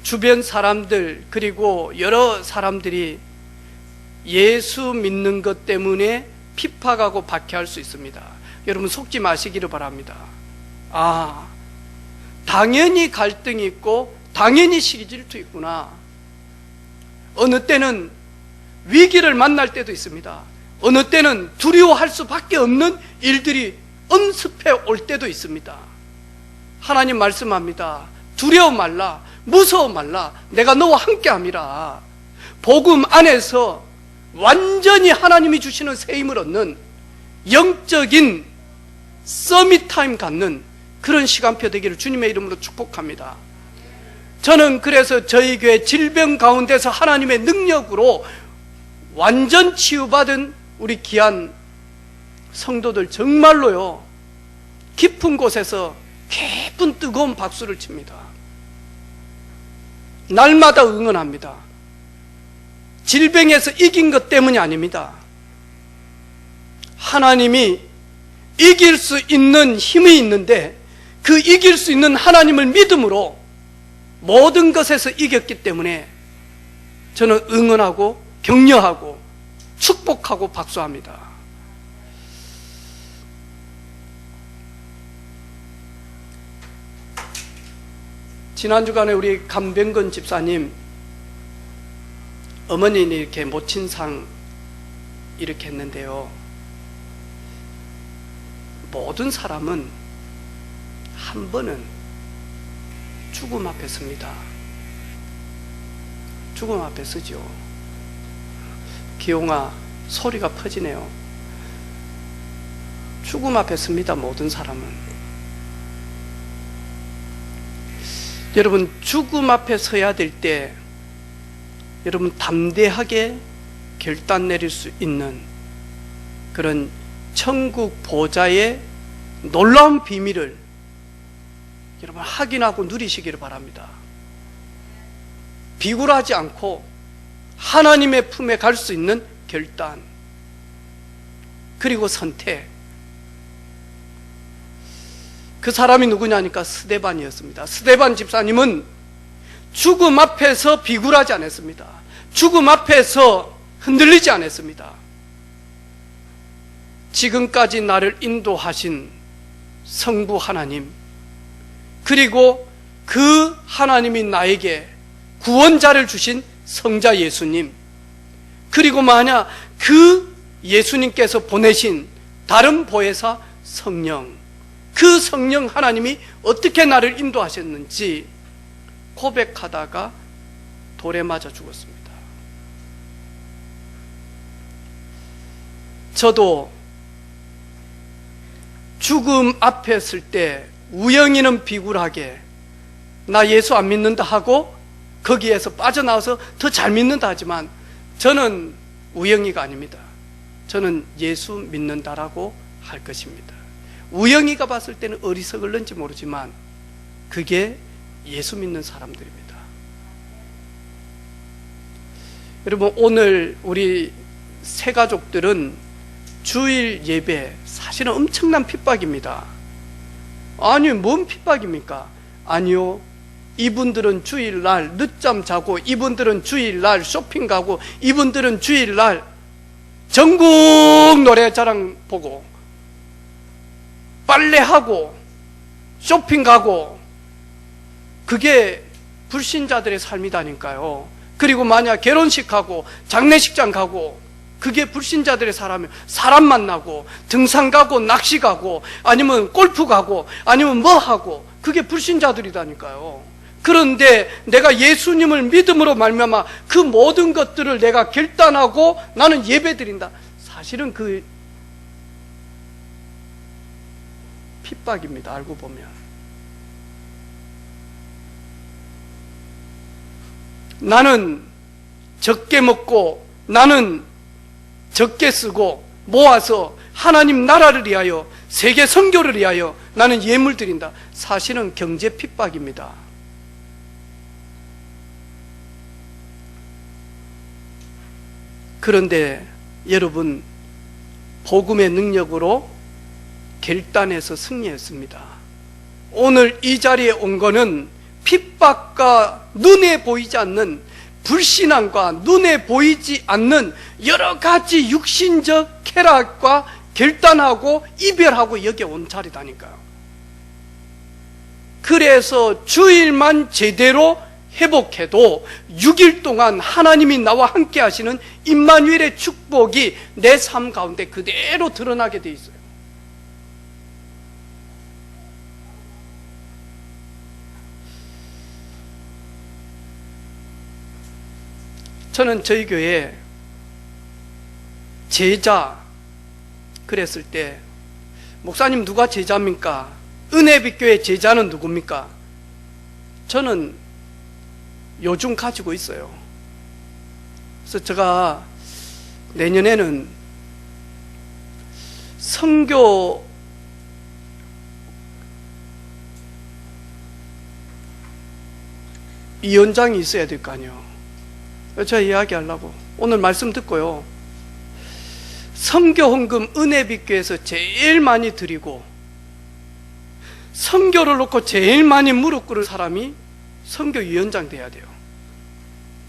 주변 사람들 그리고 여러 사람들이 예수 믿는 것 때문에 핍박하고 박해할 수 있습니다. 여러분 속지 마시기를 바랍니다. 당연히 갈등이 있고 당연히 시기질투 있구나. 어느 때는 위기를 만날 때도 있습니다. 어느 때는 두려워할 수밖에 없는 일들이 엄습해 올 때도 있습니다. 하나님 말씀합니다. 두려워 말라, 무서워 말라, 내가 너와 함께함이라. 복음 안에서 완전히 하나님이 주시는 새 힘을 얻는 영적인 서밋 타임 갖는 그런 시간표 되기를 주님의 이름으로 축복합니다. 저는 그래서 저희 교회 질병 가운데서 하나님의 능력으로 완전 치유받은 우리 귀한 성도들 정말로요, 깊은 곳에서 깊은 뜨거운 박수를 칩니다. 날마다 응원합니다. 질병에서 이긴 것 때문이 아닙니다. 하나님이 이길 수 있는 힘이 있는데 그 이길 수 있는 하나님을 믿음으로 모든 것에서 이겼기 때문에 저는 응원하고 격려하고 축복하고 박수합니다. 지난 주간에 우리 감병건 집사님 어머니는 이렇게 모친상 이렇게 했는데요, 모든 사람은 한 번은 죽음 앞에 섭니다. 죽음 앞에 서죠. 기용아, 소리가 퍼지네요. 죽음 앞에 섭니다. 모든 사람은. 여러분, 죽음 앞에 서야 될 때 여러분 담대하게 결단 내릴 수 있는 그런 천국 보좌의 놀라운 비밀을 여러분 확인하고 누리시기를 바랍니다. 비굴하지 않고 하나님의 품에 갈 수 있는 결단, 그리고 선택. 그 사람이 누구냐니까 스데반이었습니다. 스데반 집사님은 죽음 앞에서 비굴하지 않았습니다. 죽음 앞에서 흔들리지 않았습니다. 지금까지 나를 인도하신 성부 하나님, 그리고 그 하나님이 나에게 구원자를 주신 성자 예수님, 그리고 만약 그 예수님께서 보내신 다른 보혜사 성령, 그 성령 하나님이 어떻게 나를 인도하셨는지 고백하다가 돌에 맞아 죽었습니다. 저도 죽음 앞에 설 때 우영이는 비굴하게 나 예수 안 믿는다 하고 거기에서 빠져나와서 더 잘 믿는다 하지만 저는 우영이가 아닙니다. 저는 예수 믿는다라고 할 것입니다. 우영이가 봤을 때는 어리석을는지 모르지만 그게 예수 믿는 사람들입니다. 여러분, 오늘 우리 새 가족들은 주일 예배 사실은 엄청난 핍박입니다. 아니, 뭔 핍박입니까? 아니요, 이분들은 주일날 늦잠 자고, 이분들은 주일날 쇼핑 가고, 이분들은 주일날 전국 노래자랑 보고, 빨래하고, 쇼핑 가고, 그게 불신자들의 삶이다니까요. 그리고 만약 결혼식하고 장례식장 가고, 그게 불신자들의 사람 만나고 등산 가고 낚시 가고 아니면 골프 가고 아니면 뭐 하고, 그게 불신자들이다니까요. 그런데 내가 예수님을 믿음으로 말미암아 그 모든 것들을 내가 결단하고 나는 예배드린다. 사실은 그 핍박입니다. 알고 보면. 나는 적게 먹고 나는 적게 쓰고 모아서 하나님 나라를 위하여 세계 선교를 위하여 나는 예물 드린다. 사실은 경제 핍박입니다. 그런데 여러분, 복음의 능력으로 결단해서 승리했습니다. 오늘 이 자리에 온 거는 핍박과 눈에 보이지 않는 불신앙과 눈에 보이지 않는 여러 가지 육신적 쾌락과 결단하고 이별하고 여기 온 자리다니까요. 그래서 주일만 제대로 회복해도 6일 동안 하나님이 나와 함께 하시는 임마누엘의 축복이 내 삶 가운데 그대로 드러나게 돼 있어요. 저는 저희 교회에 제자 그랬을 때, 목사님 누가 제자입니까? 은혜빛교회 제자는 누굽니까? 저는 요즘 가지고 있어요. 그래서 제가 내년에는 선교 위원장이 있어야 될 거 아니에요. 제가 이야기하려고 오늘 말씀 듣고요, 선교 헌금 은혜빛교회에서 제일 많이 드리고 선교를 놓고 제일 많이 무릎 꿇을 사람이 선교위원장 돼야 돼요.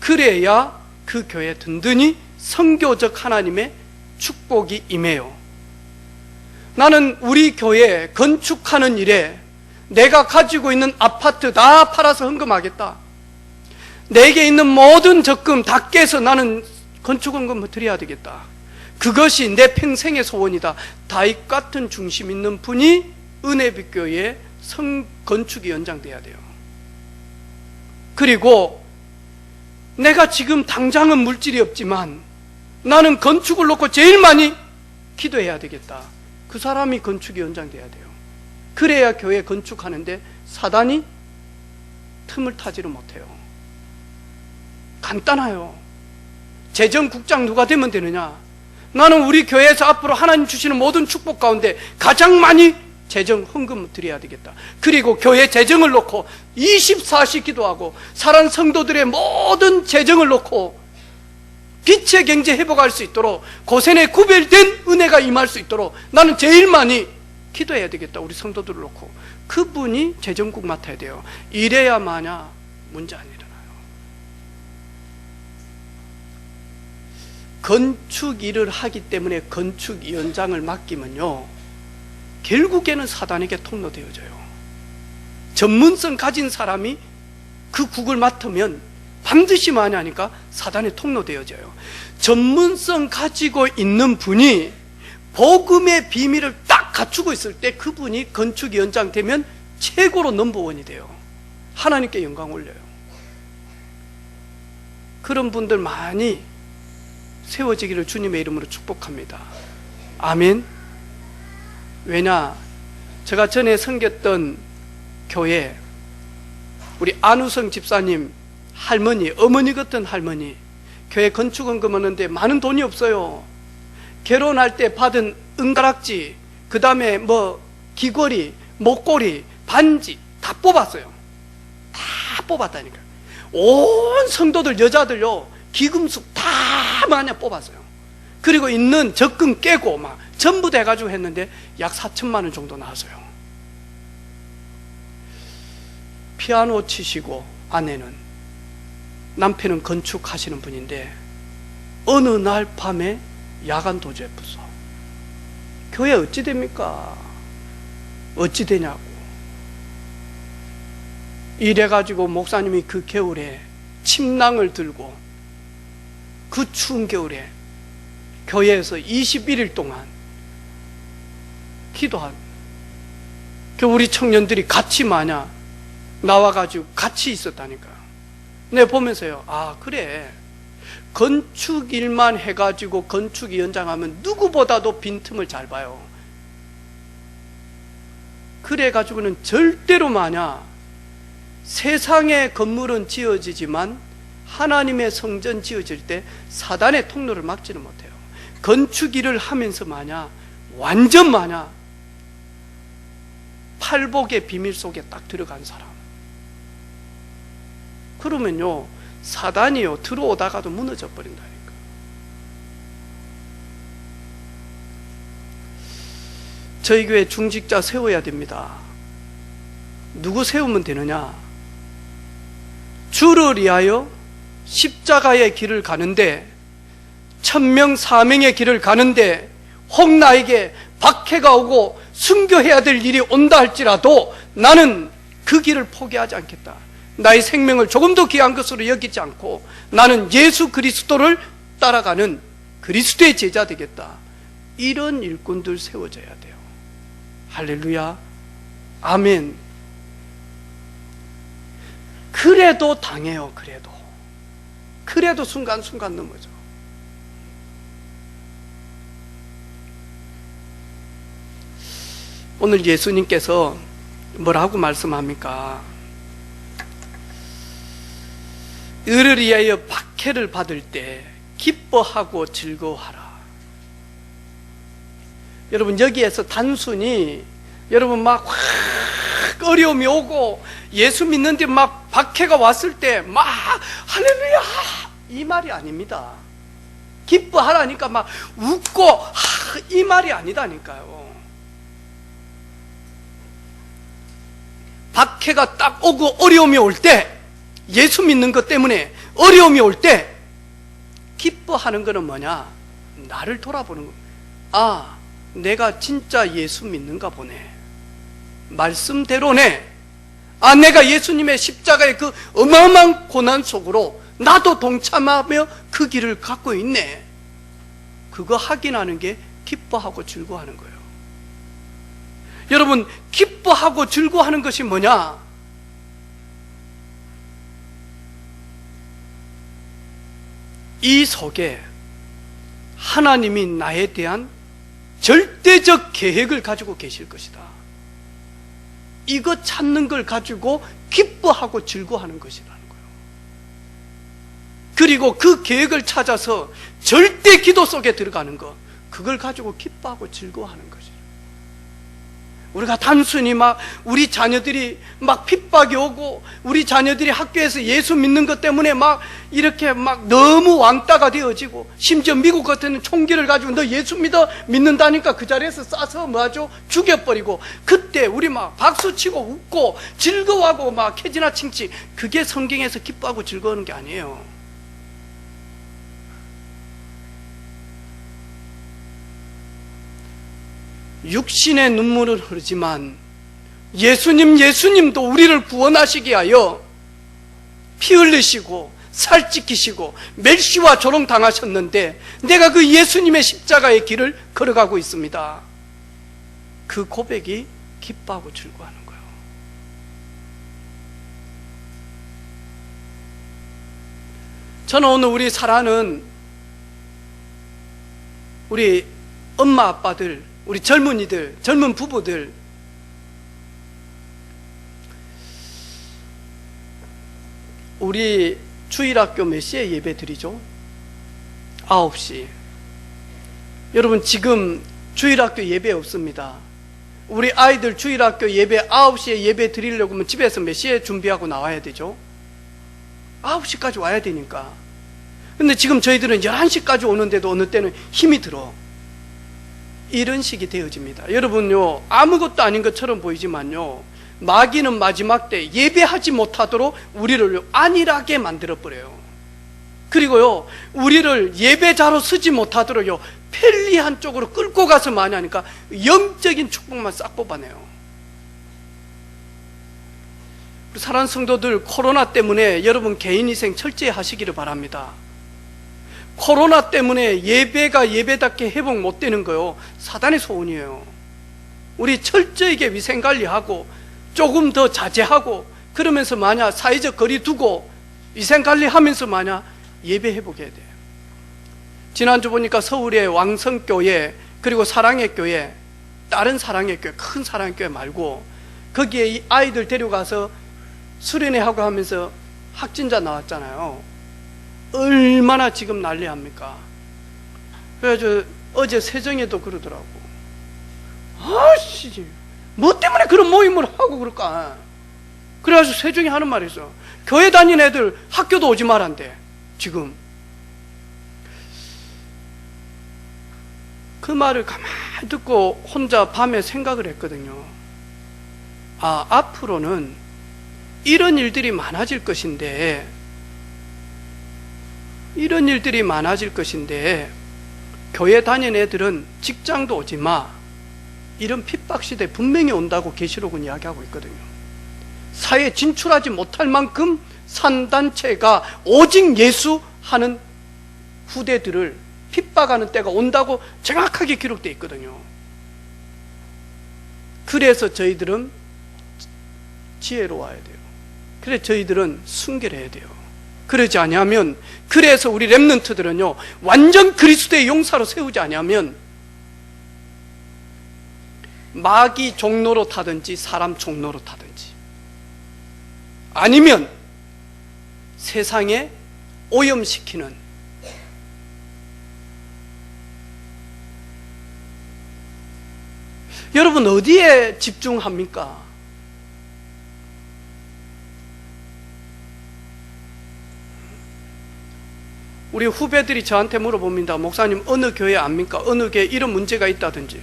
그래야 그 교회 든든히 선교적 하나님의 축복이 임해요. 나는 우리 교회 건축하는 일에 내가 가지고 있는 아파트 다 팔아서 헌금하겠다, 내게 있는 모든 적금 다 깨서 나는 건축헌금을 드려야 되겠다, 그것이 내 평생의 소원이다. 다윗 같은 중심 있는 분이 은혜빛교회의 건축위원장 돼야 돼요. 그리고 내가 지금 당장은 물질이 없지만 나는 건축을 놓고 제일 많이 기도해야 되겠다, 그 사람이 건축위원장 돼야 돼요. 그래야 교회 건축하는데 사단이 틈을 타지를 못해요. 간단해요. 재정국장 누가 되면 되느냐? 나는 우리 교회에서 앞으로 하나님 주시는 모든 축복 가운데 가장 많이 재정 헌금을 드려야 되겠다. 그리고 교회 재정을 놓고 24시 기도하고 사랑 성도들의 모든 재정을 놓고 빛의 경제 회복할 수 있도록 고센에 구별된 은혜가 임할 수 있도록 나는 제일 많이 기도해야 되겠다. 우리 성도들을 놓고 그분이 재정국 맡아야 돼요. 이래야 마냐 문제 안 일어나요. 건축 일을 하기 때문에 건축위원장을 맡기면요, 결국에는 사단에게 통로되어져요. 전문성 가진 사람이 그 국을 맡으면 반드시 많이 하니까 사단에 통로되어져요. 전문성 가지고 있는 분이 복음의 비밀을 딱 갖추고 있을 때 그분이 건축위원장 되면 최고로 넘버원이 돼요. 하나님께 영광 올려요. 그런 분들 많이 세워지기를 주님의 이름으로 축복합니다. 아멘. 왜냐, 제가 전에 섬겼던 교회 우리 안우성 집사님 할머니, 어머니 같은 할머니, 교회 건축헌금 하는데 많은 돈이 없어요. 결혼할 때 받은 은가락지, 그 다음에 귀걸이, 목걸이, 반지 다 뽑았어요. 다 뽑았다니까요. 온 성도들 여자들요 기금숙 다 마냥 뽑았어요. 그리고 있는 적금 깨고 막 전부 다 해가지고 했는데 약 4천만 원 정도 나왔어요. 피아노 치시고 아내는, 남편은 건축하시는 분인데 어느 날 밤에 야간 도주해 부서. 교회 어찌 됩니까? 어찌 되냐고. 이래가지고 목사님이 그 겨울에 침낭을 들고 그 추운 겨울에 교회에서 21일 동안 기도한, 우리 청년들이 같이 마냥 나와가지고 같이 있었다니까요. 내가 보면서요, 아 그래, 건축 일만 해가지고 건축위원장 하면 누구보다도 빈틈을 잘 봐요. 그래가지고는 절대로 마냥 세상의 건물은 지어지지만 하나님의 성전 지어질 때 사단의 통로를 막지는 못해요. 건축 일을 하면서 마냥 완전 마냥 팔복의 비밀 속에 딱 들어간 사람, 그러면요 사단이요 들어오다가도 무너져 버린다니까. 저희 교회 중직자 세워야 됩니다. 누구 세우면 되느냐? 주를 위하여 십자가의 길을 가는데, 천명 사명의 길을 가는데 혹 나에게 박해가 오고 순교해야 될 일이 온다 할지라도 나는 그 길을 포기하지 않겠다. 나의 생명을 조금도 귀한 것으로 여기지 않고 나는 예수 그리스도를 따라가는 그리스도의 제자 되겠다. 이런 일꾼들 세워져야 돼요. 할렐루야, 아멘. 그래도 당해요. 그래도 순간순간 넘어져. 오늘 예수님께서 뭐라고 말씀합니까? 의를 위하여 박해를 받을 때 기뻐하고 즐거워하라. 여러분, 여기에서 단순히 여러분 막 어려움이 오고 예수 믿는데 막 박해가 왔을 때 막 할렐루야 이 말이 아닙니다. 기뻐하라니까 막 웃고 이 말이 아니다니까요. 박해가 딱 오고 어려움이 올 때, 예수 믿는 것 때문에 어려움이 올 때 기뻐하는 것은 뭐냐? 나를 돌아보는 거. 아, 내가 진짜 예수 믿는가 보네. 말씀대로네. 아, 내가 예수님의 십자가의 그 어마어마한 고난 속으로 나도 동참하며 그 길을 갖고 있네. 그거 확인하는 게 기뻐하고 즐거워하는 거예요. 여러분, 기뻐하고 즐거워하는 것이 뭐냐? 이 속에 하나님이 나에 대한 절대적 계획을 가지고 계실 것이다. 이거 찾는 걸 가지고 기뻐하고 즐거워하는 것이라는 거예요. 그리고 그 계획을 찾아서 절대 기도 속에 들어가는 것, 그걸 가지고 기뻐하고 즐거워하는 것이에요. 우리가 단순히 막 우리 자녀들이 막 핍박이 오고 우리 자녀들이 학교에서 예수 믿는 것 때문에 막 이렇게 막 너무 왕따가 되어지고, 심지어 미국 같은 총기를 가지고 너 예수 믿는다니까 그 자리에서 쏴서 뭐하죠? 죽여버리고, 그때 우리 막 박수치고 웃고 즐거워하고 막 캐지나 칭치, 그게 성경에서 기뻐하고 즐거워하는 게 아니에요. 육신의 눈물은 흐르지만 예수님도 우리를 구원하시기 위하여 피 흘리시고 살찌키시고 멸시와 조롱 당하셨는데 내가 그 예수님의 십자가의 길을 걸어가고 있습니다. 그 고백이 기뻐하고 즐거워하는 거예요. 저는 오늘 우리 사랑하는 우리 엄마 아빠들, 우리 젊은이들, 젊은 부부들, 우리 주일학교 몇 시에 예배 드리죠? 9시. 여러분, 지금 주일학교 예배 없습니다. 우리 아이들 주일학교 예배 9시에 예배 드리려고 하면 집에서 몇 시에 준비하고 나와야 되죠? 9시까지 와야 되니까. 근데 지금 저희들은 11시까지 오는데도 어느 때는 힘이 들어. 이런 식이 되어집니다. 여러분요, 아무것도 아닌 것처럼 보이지만요, 마귀는 마지막 때 예배하지 못하도록 우리를 안일하게 만들어버려요. 그리고요, 우리를 예배자로 쓰지 못하도록요, 편리한 쪽으로 끌고 가서 많이 하니까 영적인 축복만 싹 뽑아내요. 사랑하는 성도들, 코로나 때문에 여러분 개인위생 철저히 하시기를 바랍니다. 코로나 때문에 예배가 예배답게 회복 못 되는 거요, 사단의 소원이에요. 우리 철저하게 위생관리하고 조금 더 자제하고 그러면서 만약 사회적 거리 두고 위생관리하면서 만약 예배 회복해야 돼요. 지난주 보니까 서울의 왕성교회 그리고 사랑의 교회, 다른 사랑의 교회, 큰 사랑의 교회 말고 거기에 아이들 데려가서 수련회하고 하면서 확진자 나왔잖아요. 얼마나 지금 난리합니까? 그래서 어제 세정에도 그러더라고. 아씨, 뭐 때문에 그런 모임을 하고 그럴까? 그래가지고 세정이 하는 말이 있어. 교회 다니는 애들 학교도 오지 말란대. 지금 그 말을 가만히 듣고 혼자 밤에 생각을 했거든요. 아, 앞으로는 이런 일들이 많아질 것인데 교회 다니는 애들은 직장도 오지 마, 이런 핍박시대 분명히 온다고 계시록은 이야기하고 있거든요. 사회에 진출하지 못할 만큼 산단체가 오직 예수 하는 후대들을 핍박하는 때가 온다고 정확하게 기록되어 있거든요. 그래서 저희들은 지혜로워야 돼요. 그래서 저희들은 순결해야 돼요. 그러지 아니하면, 그래서 우리 렘넌트들은요, 완전 그리스도의 용사로 세우지 아니하면 마귀 종로로 타든지 사람 종로로 타든지, 아니면 세상에 오염시키는, 여러분 어디에 집중합니까? 우리 후배들이 저한테 물어봅니다. 목사님 어느 교회 압니까? 어느 교회 이런 문제가 있다든지.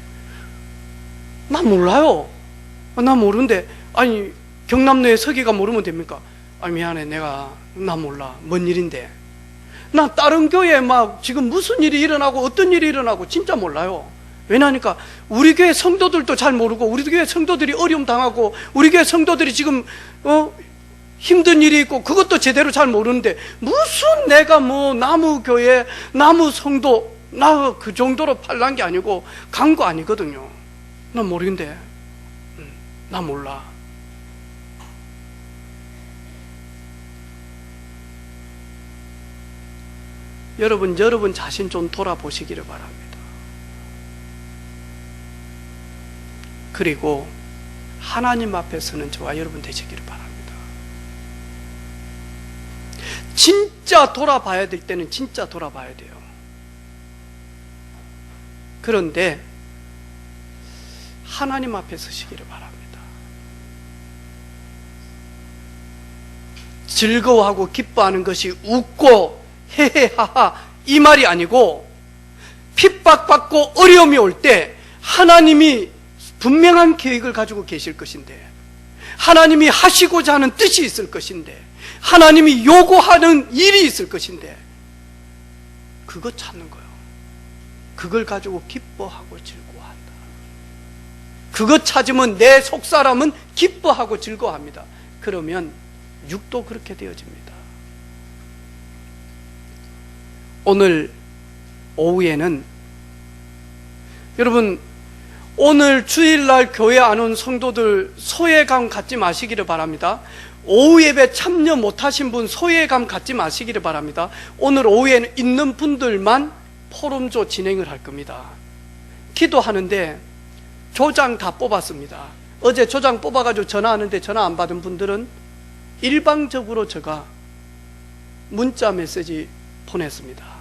나 몰라요. 나 모르는데, 아니 경남로에 서기가 모르면 됩니까? 아니 미안해, 나 몰라. 뭔 일인데? 나 다른 교회에 막 지금 무슨 일이 일어나고 어떤 일이 일어나고 진짜 몰라요. 왜냐하니까 우리 교회 성도들도 잘 모르고, 우리 교회 성도들이 어려움 당하고, 우리 교회 성도들이 지금 힘든 일이 있고 그것도 제대로 잘 모르는데, 무슨 내가 뭐 나무 교회 나무 성도, 나 그 정도로 팔란 게 아니고 간 거 아니거든요. 나 모르는데, 나 몰라. 여러분 자신 좀 돌아보시기를 바랍니다. 그리고 하나님 앞에서는 저와 여러분 되시기를 바랍니다. 진짜 돌아봐야 될 때는 진짜 돌아봐야 돼요. 그런데 하나님 앞에 서시기를 바랍니다. 즐거워하고 기뻐하는 것이 웃고 헤헤하하 이 말이 아니고, 핍박받고 어려움이 올 때 하나님이 분명한 계획을 가지고 계실 것인데, 하나님이 하시고자 하는 뜻이 있을 것인데, 하나님이 요구하는 일이 있을 것인데, 그거 찾는 거예요. 그걸 가지고 기뻐하고 즐거워한다. 그거 찾으면 내 속사람은 기뻐하고 즐거워합니다. 그러면 육도 그렇게 되어집니다. 오늘 오후에는 여러분, 오늘 주일날 교회 안 온 성도들 소외감 갖지 마시기를 바랍니다. 오후 예배 참여 못하신 분 소외감 갖지 마시기를 바랍니다. 오늘 오후에는 있는 분들만 포럼조 진행을 할 겁니다. 기도하는데 조장 다 뽑았습니다. 어제 조장 뽑아가지고 전화하는데 전화 안 받은 분들은 일방적으로 제가 문자 메시지 보냈습니다.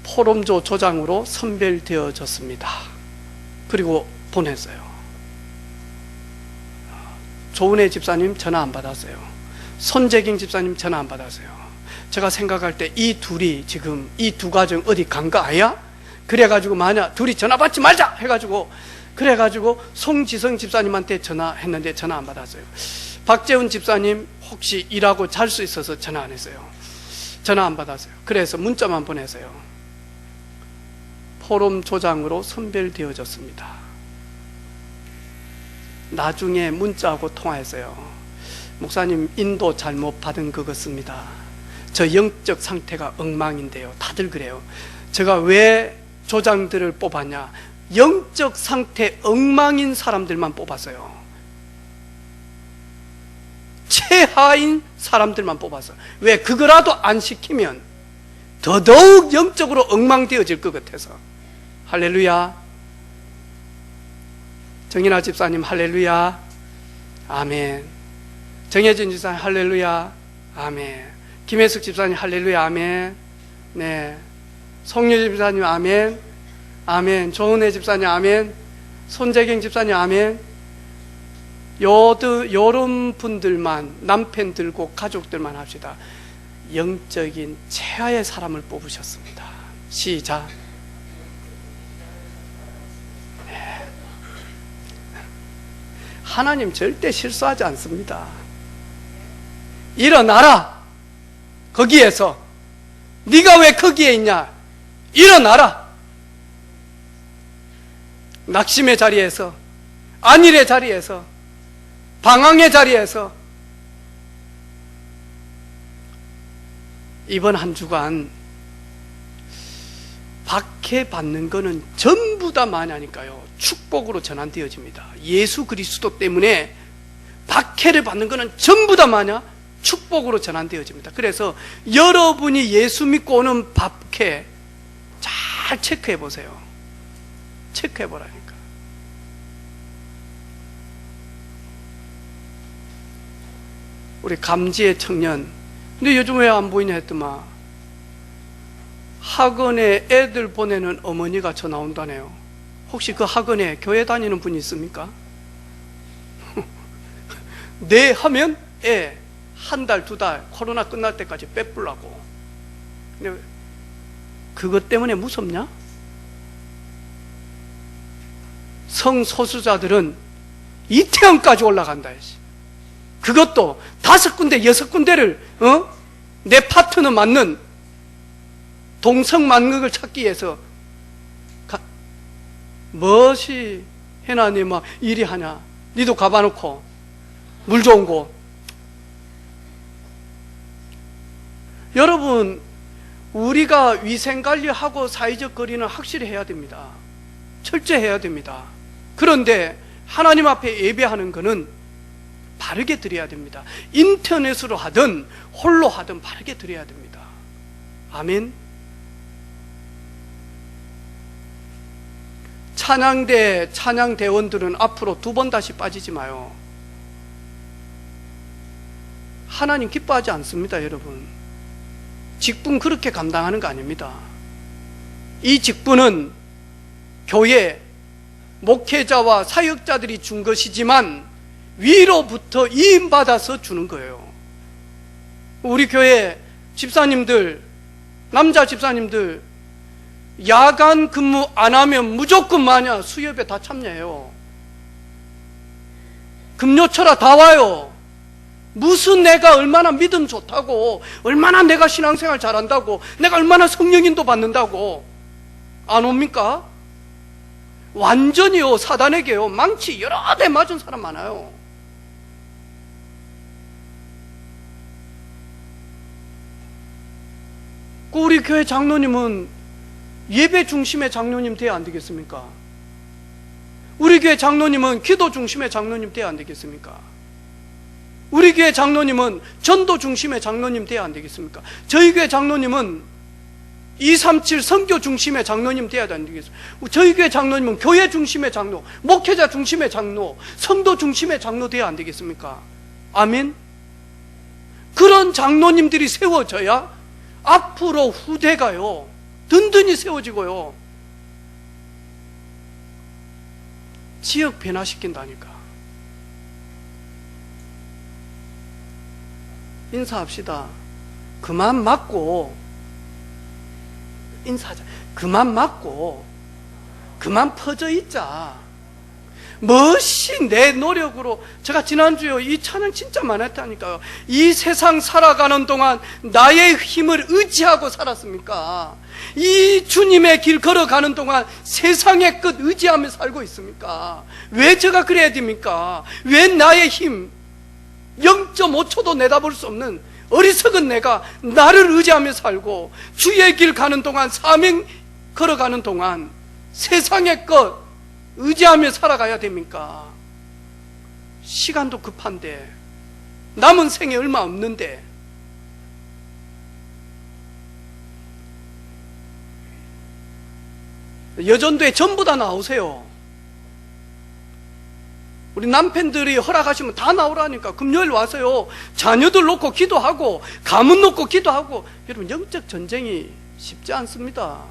포럼조 조장으로 선별되어졌습니다. 그리고 보냈어요. 조은혜 집사님 전화 안 받았어요. 손재경 집사님 전화 안 받았어요. 제가 생각할 때 이 둘이 지금 이 두 가정 어디 간가 아야? 그래가지고 만약 둘이 전화 받지 말자 해가지고, 그래가지고 송지성 집사님한테 전화했는데 전화 안 받았어요. 박재훈 집사님 혹시 일하고 잘 수 있어서 전화 안 했어요. 전화 안 받았어요. 그래서 문자만 보내서요. 포럼 조장으로 선별되어졌습니다. 나중에 문자하고 통화했어요. 목사님 인도 잘못 받은 것 같습니다. 저 영적 상태가 엉망인데요. 다들 그래요. 제가 왜 조장들을 뽑았냐? 영적 상태 엉망인 사람들만 뽑았어요. 최하인 사람들만 뽑았어요. 왜? 그거라도 안 시키면 더더욱 영적으로 엉망되어질 것 같아서. 할렐루야. 정인아 집사님 할렐루야. 아멘. 정혜진 집사님 할렐루야. 아멘. 김혜숙 집사님 할렐루야. 아멘. 네. 송유 집사님 아멘. 아멘. 조은혜 집사님 아멘. 손재경 집사님 아멘. 요런 분들만, 남편 들고 가족들만 합시다. 영적인 최하의 사람을 뽑으셨습니다. 시작. 하나님 절대 실수하지 않습니다. 일어나라. 거기에서 네가 왜 거기에 있냐? 일어나라. 낙심의 자리에서, 안일의 자리에서, 방황의 자리에서 이번 한 주간 박해받는 거는 전부 다 만약이니까요, 축복으로 전환되어집니다. 예수 그리스도 때문에 박해를 받는 거는 전부 다 만약 축복으로 전환되어집니다. 그래서 여러분이 예수 믿고 오는 박해 잘 체크해 보세요. 체크해 보라니까. 우리 감지의 청년, 근데 요즘 왜 안 보이냐 했더만 학원에 애들 보내는 어머니가 전화 온다네요. 혹시 그 학원에 교회 다니는 분이 있습니까? 네 하면 애 한 달, 두 달 코로나 끝날 때까지 빼불라고. 근데 그것 때문에 무섭냐? 성소수자들은 이태원까지 올라간다 했지. 그것도 5군데, 6군데를 내 파트너 맞는 동성만극을 찾기 위해서 무엇이 해나니 막 일이 하냐? 니도 가봐놓고 물 좋은 곳. 여러분, 우리가 위생관리하고 사회적 거리는 확실히 해야 됩니다. 철저해야 됩니다. 그런데 하나님 앞에 예배하는 것은 바르게 드려야 됩니다. 인터넷으로 하든 홀로 하든 바르게 드려야 됩니다. 아멘. 찬양대 찬양대원들은 앞으로 2번 다시 빠지지 마요. 하나님 기뻐하지 않습니다. 여러분, 직분 그렇게 감당하는 거 아닙니다. 이 직분은 교회 목회자와 사역자들이 준 것이지만 위로부터 이임받아서 주는 거예요. 우리 교회 집사님들, 남자 집사님들 야간 근무 안 하면 무조건 마냐 수협에 다 참여해요. 금요철아 다 와요. 무슨 내가 얼마나 믿음 좋다고, 얼마나 내가 신앙생활 잘한다고, 내가 얼마나 성령인도 받는다고 안 옵니까? 완전히요, 사단에게요, 망치 여러 대 맞은 사람 많아요. 우리 교회 장로님은 예배 중심의 장로님 돼야 안 되겠습니까? 우리 교회 장로님은 기도 중심의 장로님 돼야 안 되겠습니까? 우리 교회 장로님은 전도 중심의 장로님 돼야 안 되겠습니까? 저희 교회 장로님은 237 선교 중심의 장로님 돼야 안 되겠습니까? 저희 교회 장로님은 교회 중심의 장로, 목회자 중심의 장로, 성도 중심의 장로 돼야 안 되겠습니까? 아멘? 그런 장로님들이 세워져야 앞으로 후대가요 든든히 세워지고요 지역 변화시킨다니까. 인사합시다. 그만 맞고 인사하자. 그만 맞고 그만 퍼져 있자. 무엇이 내 노력으로. 제가 지난주에 이 찬양 진짜 많았다니까요. 이 세상 살아가는 동안 나의 힘을 의지하고 살았습니까? 이 주님의 길 걸어가는 동안 세상의 끝 의지하며 살고 있습니까? 왜 제가 그래야 됩니까? 왜 나의 힘 0.5초도 내다볼 수 없는 어리석은 내가 나를 의지하며 살고 주의 길 가는 동안, 사명 걸어가는 동안 세상의 것 의지하며 살아가야 됩니까? 시간도 급한데, 남은 생에 얼마 없는데. 여전도에 전부 다 나오세요. 우리 남편들이 허락하시면 다 나오라니까. 금요일 와서요, 자녀들 놓고 기도하고 가문 놓고 기도하고. 여러분, 영적 전쟁이 쉽지 않습니다.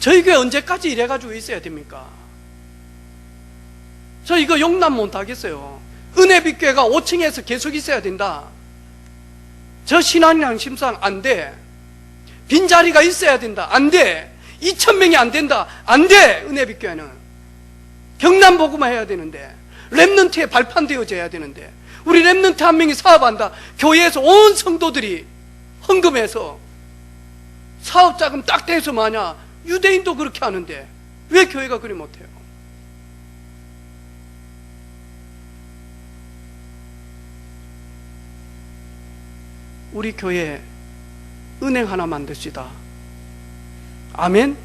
저희 교회 언제까지 이래가지고 있어야 됩니까? 저 이거 용납 못하겠어요. 은혜빛교회가 5층에서 계속 있어야 된다. 저 신앙양심상 안 돼. 빈자리가 있어야 된다. 안 돼. 2,000명이 안 된다. 안 돼. 은혜빛교회는 경남복음화 해야 되는데, 렘넌트에 발판되어져야 되는데, 우리 렘넌트 한 명이 사업한다. 교회에서 온 성도들이 헌금해서 사업자금 딱 대서 마냐. 유대인도 그렇게 하는데 왜 교회가 그리 못해요? 우리 교회 은행 하나 만듭시다. 아멘?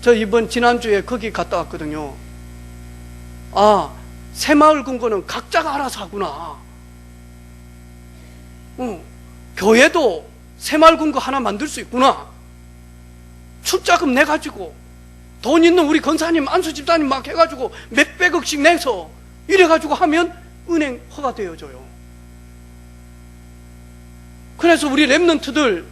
저 지난주에 거기 갔다 왔거든요. 아, 새마을 금고는 각자가 알아서 하구나. 교회도 새마을 금고 하나 만들 수 있구나. 출자금 내가지고 돈 있는 우리 권사님, 안수 집사님 막 해가지고 몇백억씩 내서 이래가지고 하면 은행 허가되어져요. 그래서 우리 랩런트들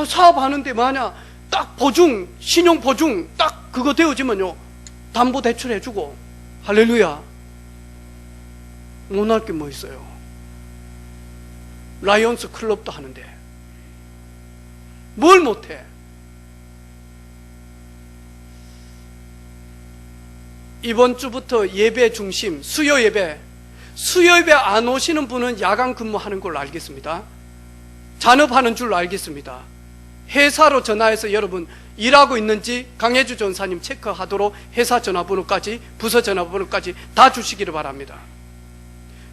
사업하는데 만약 딱 보증, 신용 보증 딱 그거 되어지면요, 담보 대출 해주고. 할렐루야. 못할 게 뭐 있어요? 라이온스 클럽도 하는데 뭘 못해? 이번 주부터 예배 중심, 수요 예배 안 오시는 분은 야간 근무하는 걸로 알겠습니다. 잔업하는 줄로 알겠습니다. 회사로 전화해서 여러분 일하고 있는지 강혜주 전사님 체크하도록 회사 전화번호까지, 부서 전화번호까지 다 주시기를 바랍니다.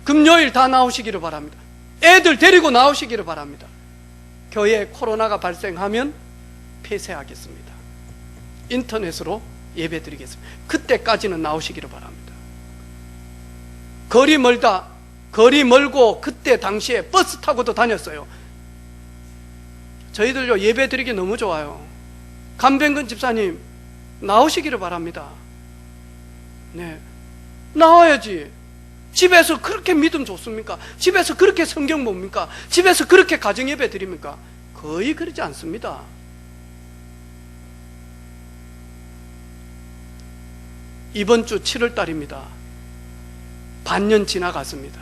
금요일 다 나오시기를 바랍니다. 애들 데리고 나오시기를 바랍니다. 교회에 코로나가 발생하면 폐쇄하겠습니다. 인터넷으로 예배 드리겠습니다. 그때까지는 나오시기를 바랍니다. 거리 멀고 그때 당시에 버스 타고도 다녔어요. 저희들요 예배 드리기 너무 좋아요. 감병근 집사님 나오시기를 바랍니다. 네, 나와야지. 집에서 그렇게 믿음 좋습니까? 집에서 그렇게 성경 봅니까? 집에서 그렇게 가정 예배 드립니까? 거의 그러지 않습니다. 이번 주 7월 달입니다. 반년 지나갔습니다.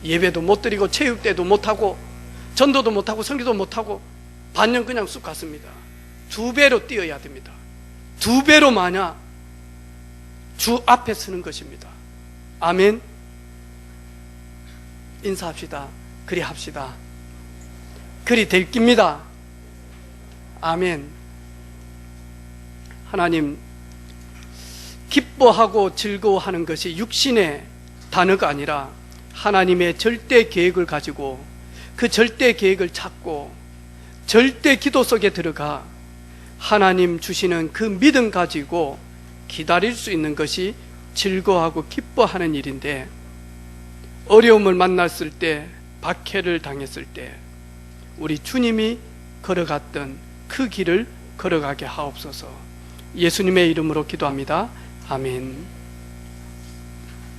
예배도 못 드리고 체육대도 못하고 전도도 못하고 선교도 못하고 반년 그냥 쑥 갔습니다. 2배로 뛰어야 됩니다. 2배로 마냐 주 앞에 서는 것입니다. 아멘. 인사합시다. 그리 합시다. 그리 될 깁니다. 아멘. 하나님, 기뻐하고 즐거워하는 것이 육신의 단어가 아니라 하나님의 절대 계획을 가지고 그 절대 계획을 찾고 절대 기도 속에 들어가 하나님 주시는 그 믿음 가지고 기다릴 수 있는 것이 즐거워하고 기뻐하는 일인데, 어려움을 만났을 때, 박해를 당했을 때 우리 주님이 걸어갔던 그 길을 걸어가게 하옵소서. 예수님의 이름으로 기도합니다. 아멘.